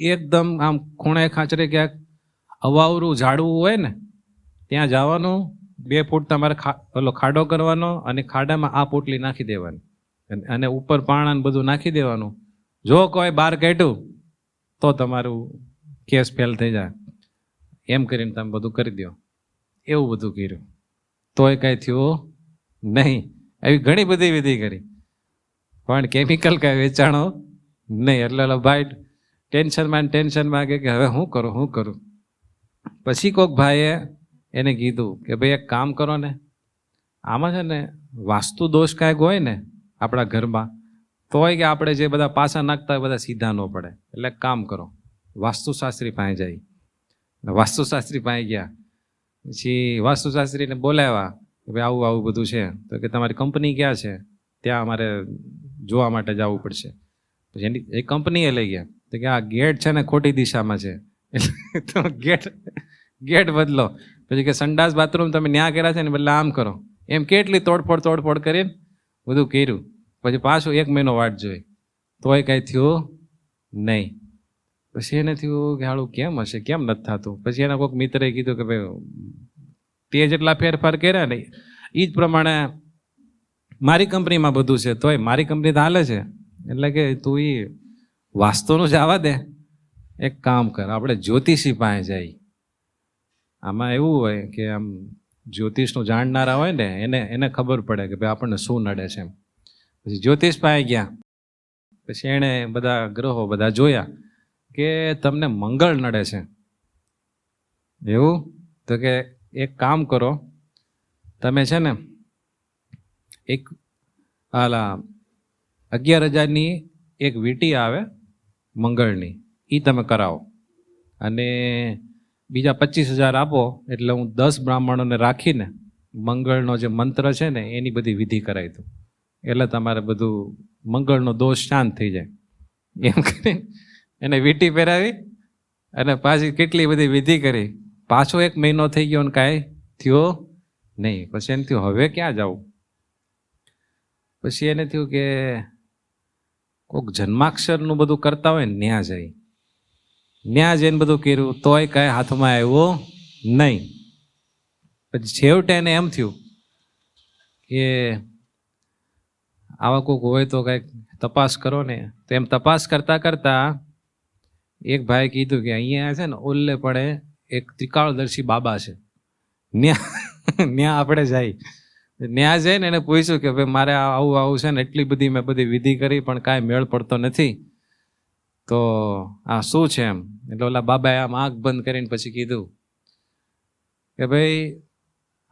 એકદમ આમ ખૂણે ખાંચરે ક્યાંક અવાવરું ઝાડવું હોય ને ત્યાં જવાનું, 2 ફૂટ તમારે ઓલો ખાડો કરવાનો અને ખાડામાં આ પોટલી નાખી દેવાની અને ઉપર પાણા ને બધું નાખી દેવાનું. જો કોઈ બહાર કાઢ્યું તો તમારું કેસ ફેલ થઈ જાય. એમ કરીને તમે બધું કરી દો. એવું બધું કર્યું તોય કાંઈ થયું નહીં. એવી ઘણી બધી વિધિ કરી પણ કેમિકલ કાંઈ વેચાણો નહીં. એટલે ભાઈ ટેન્શનમાં કે હવે શું કરું. પછી કોઈક ભાઈએ એને કીધું કે ભાઈ એક કામ કરો ને, આમાં છે ને વાસ્તુ દોષ કાંઈક હોય ને આપણા ઘરમાં તોય કે આપણે જે બધા પાસા નાખતા હોય બધા સીધા ન પડે. એટલે એક કામ કરો, વાસ્તુશાસ્ત્રી પાસે જાય. વાસ્તુશાસ્ત્રી પાસે ગયા. પછી વાસ્તુશાસ્ત્રીને બોલાવ્યા કે ભાઈ આવું આવું બધું છે. તો કે તમારી કંપની ક્યાં છે? ત્યાં અમારે જોવા માટે જવું પડશે. પછી એની એ કંપનીએ લઈ ગયા. તો કે આ ગેટ છે ને ખોટી દિશામાં છે, એટલે તો ગેટ બદલો. પછી કે સંડાસ બાથરૂમ તમે ન્યા કર્યા છે ને બદલે આમ કરો. એમ કેટલી તોડફોડ કરીને બધું કર્યું. પછી પાછું 1 મહિનો વાટ જોઈ તોય કાંઈ થયું નહીં. પછી એને થયું કે હાળું કેમ હશે, કેમ નથી થતું. પછી એના કોઈક મિત્રએ કીધું કે ભાઈ તે જેટલા ફેરફાર કર્યા ને એ જ પ્રમાણે મારી કંપનીમાં બધું છે, તોય મારી કંપની તો હાલે છે. એટલે કે તું એ વાસ્તુનું જવા દે, એક કામ કર આપણે જ્યોતિષી પાસે જાય. આમાં એવું હોય કે આમ જ્યોતિષનું જાણનારા હોય ને એને ખબર પડે કે ભાઈ આપણને શું નડે છે. પછી જ્યોતિષ પાસે ગયા. પછી એણે બધા ગ્રહો બધા જોયા કે તમને મંગળ નડે છે. એવું તો કે એક કામ કરો, તમે છે ને એક 11,000ની એક વીંટી આવે મંગળની, એ તમે કરાવો અને બીજા 25,000 આપો એટલે હું 10 બ્રાહ્મણોને રાખીને મંગળનો જે મંત્ર છે ને એની બધી વિધિ કરાવી દઉં. એટલે તમારે બધું મંગળનો દોષ શાંત થઈ જાય. એમ કરીને એને વીંટી પહેરાવી અને પાછી કેટલી બધી વિધિ કરી. પાછો 1 મહિનો થઈ ગયો ને કાંઈ થયો નહીં. પછી એને થયું હવે ક્યાં જવું. પછી એને થયું કે કોઈક જન્માક્ષરનું બધું કરતા હોય ને ન્યા જાય. ન્યા જઈને બધું કર્યું તોય કાંઈ હાથમાં આવ્યું નહીં. પછી છેવટે એને એમ થયું કે આવા કોઈક હોય તો કંઈક તપાસ કરો ને. તો એમ તપાસ કરતા એક ભાઈ કીધું કે અહીંયા છે ને ઓલ્લે પડે એક ત્રિકાળદર્શી બાબા છે, ન્યા આપણે જાય. ન્યા જઈને એને પૂછ્યું કે ભાઈ મારે આવું છે ને એટલી બધી મેં બધી વિધિ કરી પણ કાંઈ મેળ પડતો નથી, તો આ શું છે એમ. એટલે ઓલા બાબાએ આમ આંખ બંધ કરીને પછી કીધું કે ભાઈ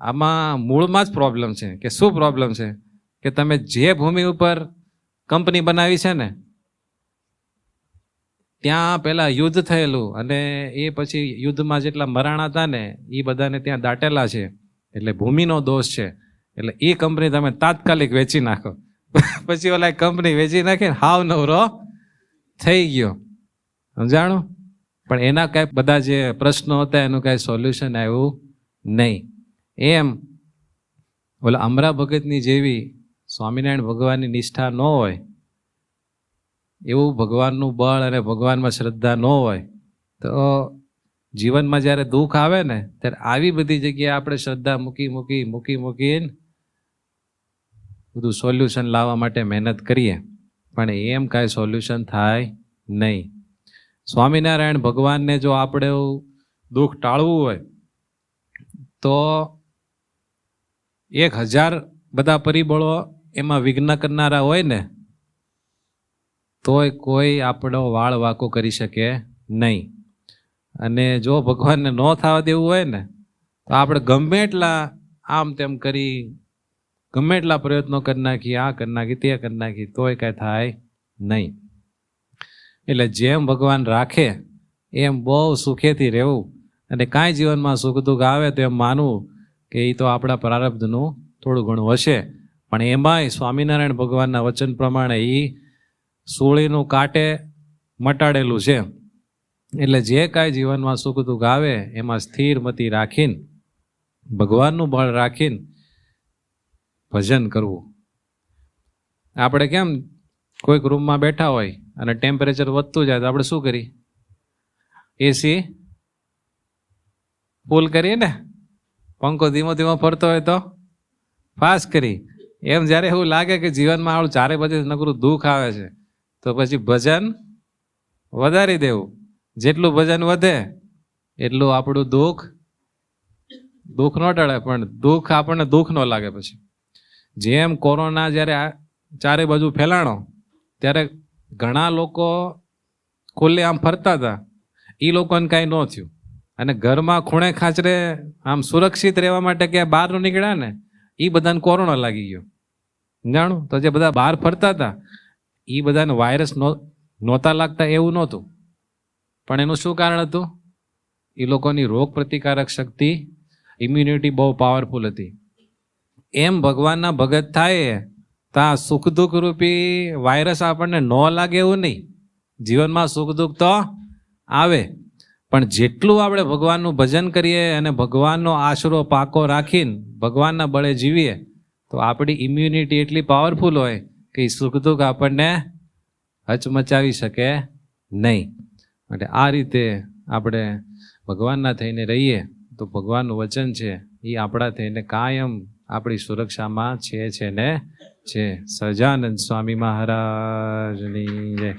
આમાં મૂળમાં જ પ્રોબ્લેમ છે. કે શું પ્રોબ્લેમ છે? કે તમે જે ભૂમિ ઉપર કંપની બનાવી છે ને ત્યાં પહેલાં યુદ્ધ થયેલું અને એ પછી યુદ્ધમાં જેટલા મરાણા હતા ને એ બધાને ત્યાં દાટેલા છે. એટલે ભૂમિનો દોષ છે. એટલે એ કંપની તમે તાત્કાલિક વેચી નાખો. પછી ઓલા કંપની વેચી નાખીને હાવ નવરો થઈ ગયો. સમજાણું? પણ એના કાંઈ બધા જે પ્રશ્નો હતા એનું કાંઈ સોલ્યુશન આવ્યું નહીં. એમ ઓલા અમરા ભગતની જેવી સ્વામિનારાયણ ભગવાનની નિષ્ઠા ન હોય, એવું ભગવાનનું બળ અને ભગવાનમાં શ્રદ્ધા ન હોય તો જીવનમાં જ્યારે દુઃખ આવે ને ત્યારે આવી બધી જગ્યાએ આપણે શ્રદ્ધા મૂકીને બધું સોલ્યુશન લાવવા માટે મહેનત કરીએ પણ એમ કાંઈ સોલ્યુશન થાય નહીં. સ્વામિનારાયણ ભગવાનને જો આપણે દુઃખ ટાળવું હોય તો 1000 બધા પરિબળો એમાં વિઘ્ન કરનારા હોય ને તોય કોઈ આપણો વાળ વાંકો કરી શકે નહીં. અને જો ભગવાનને ન થવા દેવું હોય ને તો આપણે ગમે એટલા આમ તેમ કરી ગમે એટલા પ્રયત્નો કરી નાખીએ, આ કરી નાખી તે કરી નાખી તોય કાંઈ થાય નહીં. એટલે જેમ ભગવાન રાખે એમ બહુ સુખેથી રહેવું અને કાંઈ જીવનમાં સુખ દુઃખ આવે તો એમ માનવું કે એ તો આપણા પ્રારબ્ધનું થોડું ઘણું હશે. પણ એમાંય સ્વામિનારાયણ ભગવાનના વચન પ્રમાણે એ સૂળીનું કાંટે મટાડેલું છે. એટલે જે કાંઈ જીવનમાં સુખ દુઃખ આવે એમાં સ્થિર મતિ રાખીને ભગવાનનું બળ રાખીને ભજન કરવું. આપણે કેમ કોઈક રૂમમાં બેઠા હોય અને ટેમ્પરેચર વધતું જાય તો આપણે શું કરીએ? એસી ફૂલ કરીએ ને, પંખો ધીમો ધીમો ફરતો હોય તો ફાસ્ટ કરી. એમ જ્યારે એવું લાગે કે જીવનમાં આવડું ચારે બાજુ નકરું દુઃખ આવે છે તો પછી ભજન વધારી દેવું. જેટલું ભજન વધે એટલું આપણું દુઃખ ન ટળે, પણ દુઃખ આપણને દુઃખ ન લાગે. પછી જેમ કોરોના જ્યારે ચારે બાજુ ફેલાણો ત્યારે ઘણા લોકો ખુલ્લે આમ ફરતા હતા, એ લોકોને કાંઈ ન થયું. અને ઘરમાં ખૂણે ખાંચરે આમ સુરક્ષિત રહેવા માટે ક્યાંય બહાર ન નીકળ્યા ને, એ બધાને કોરોના લાગી ગયો. જાણું તો જે બધા બહાર ફરતા હતા એ બધાને વાયરસ નહોતા લાગતા એવું નહોતું, પણ એનું શું કારણ હતું? એ લોકોની રોગ પ્રતિકારક શક્તિ, ઇમ્યુનિટી બહુ પાવરફુલ હતી. એમ ભગવાનના ભગત થાય તો આ સુખ દુઃખ રૂપી વાયરસ આપણને ન લાગે એવું નહીં. જીવનમાં સુખ દુઃખ તો આવે, પણ જેટલું આપણે ભગવાનનું ભજન કરીએ અને ભગવાનનો આશરો પાકો રાખીને ભગવાનના બળે જીવીએ તો આપણી ઇમ્યુનિટી એટલી પાવરફુલ હોય કે એ સુખ દુઃખ આપણને હચમચાવી શકે નહીં. માટે આ રીતે આપણે ભગવાનના થઈને રહીએ તો ભગવાનનું વચન છે એ આપણા થઈને કાયમ આપણી સુરક્ષામાં છે ને છે. સહજાનંદ સ્વામી મહારાજની જય.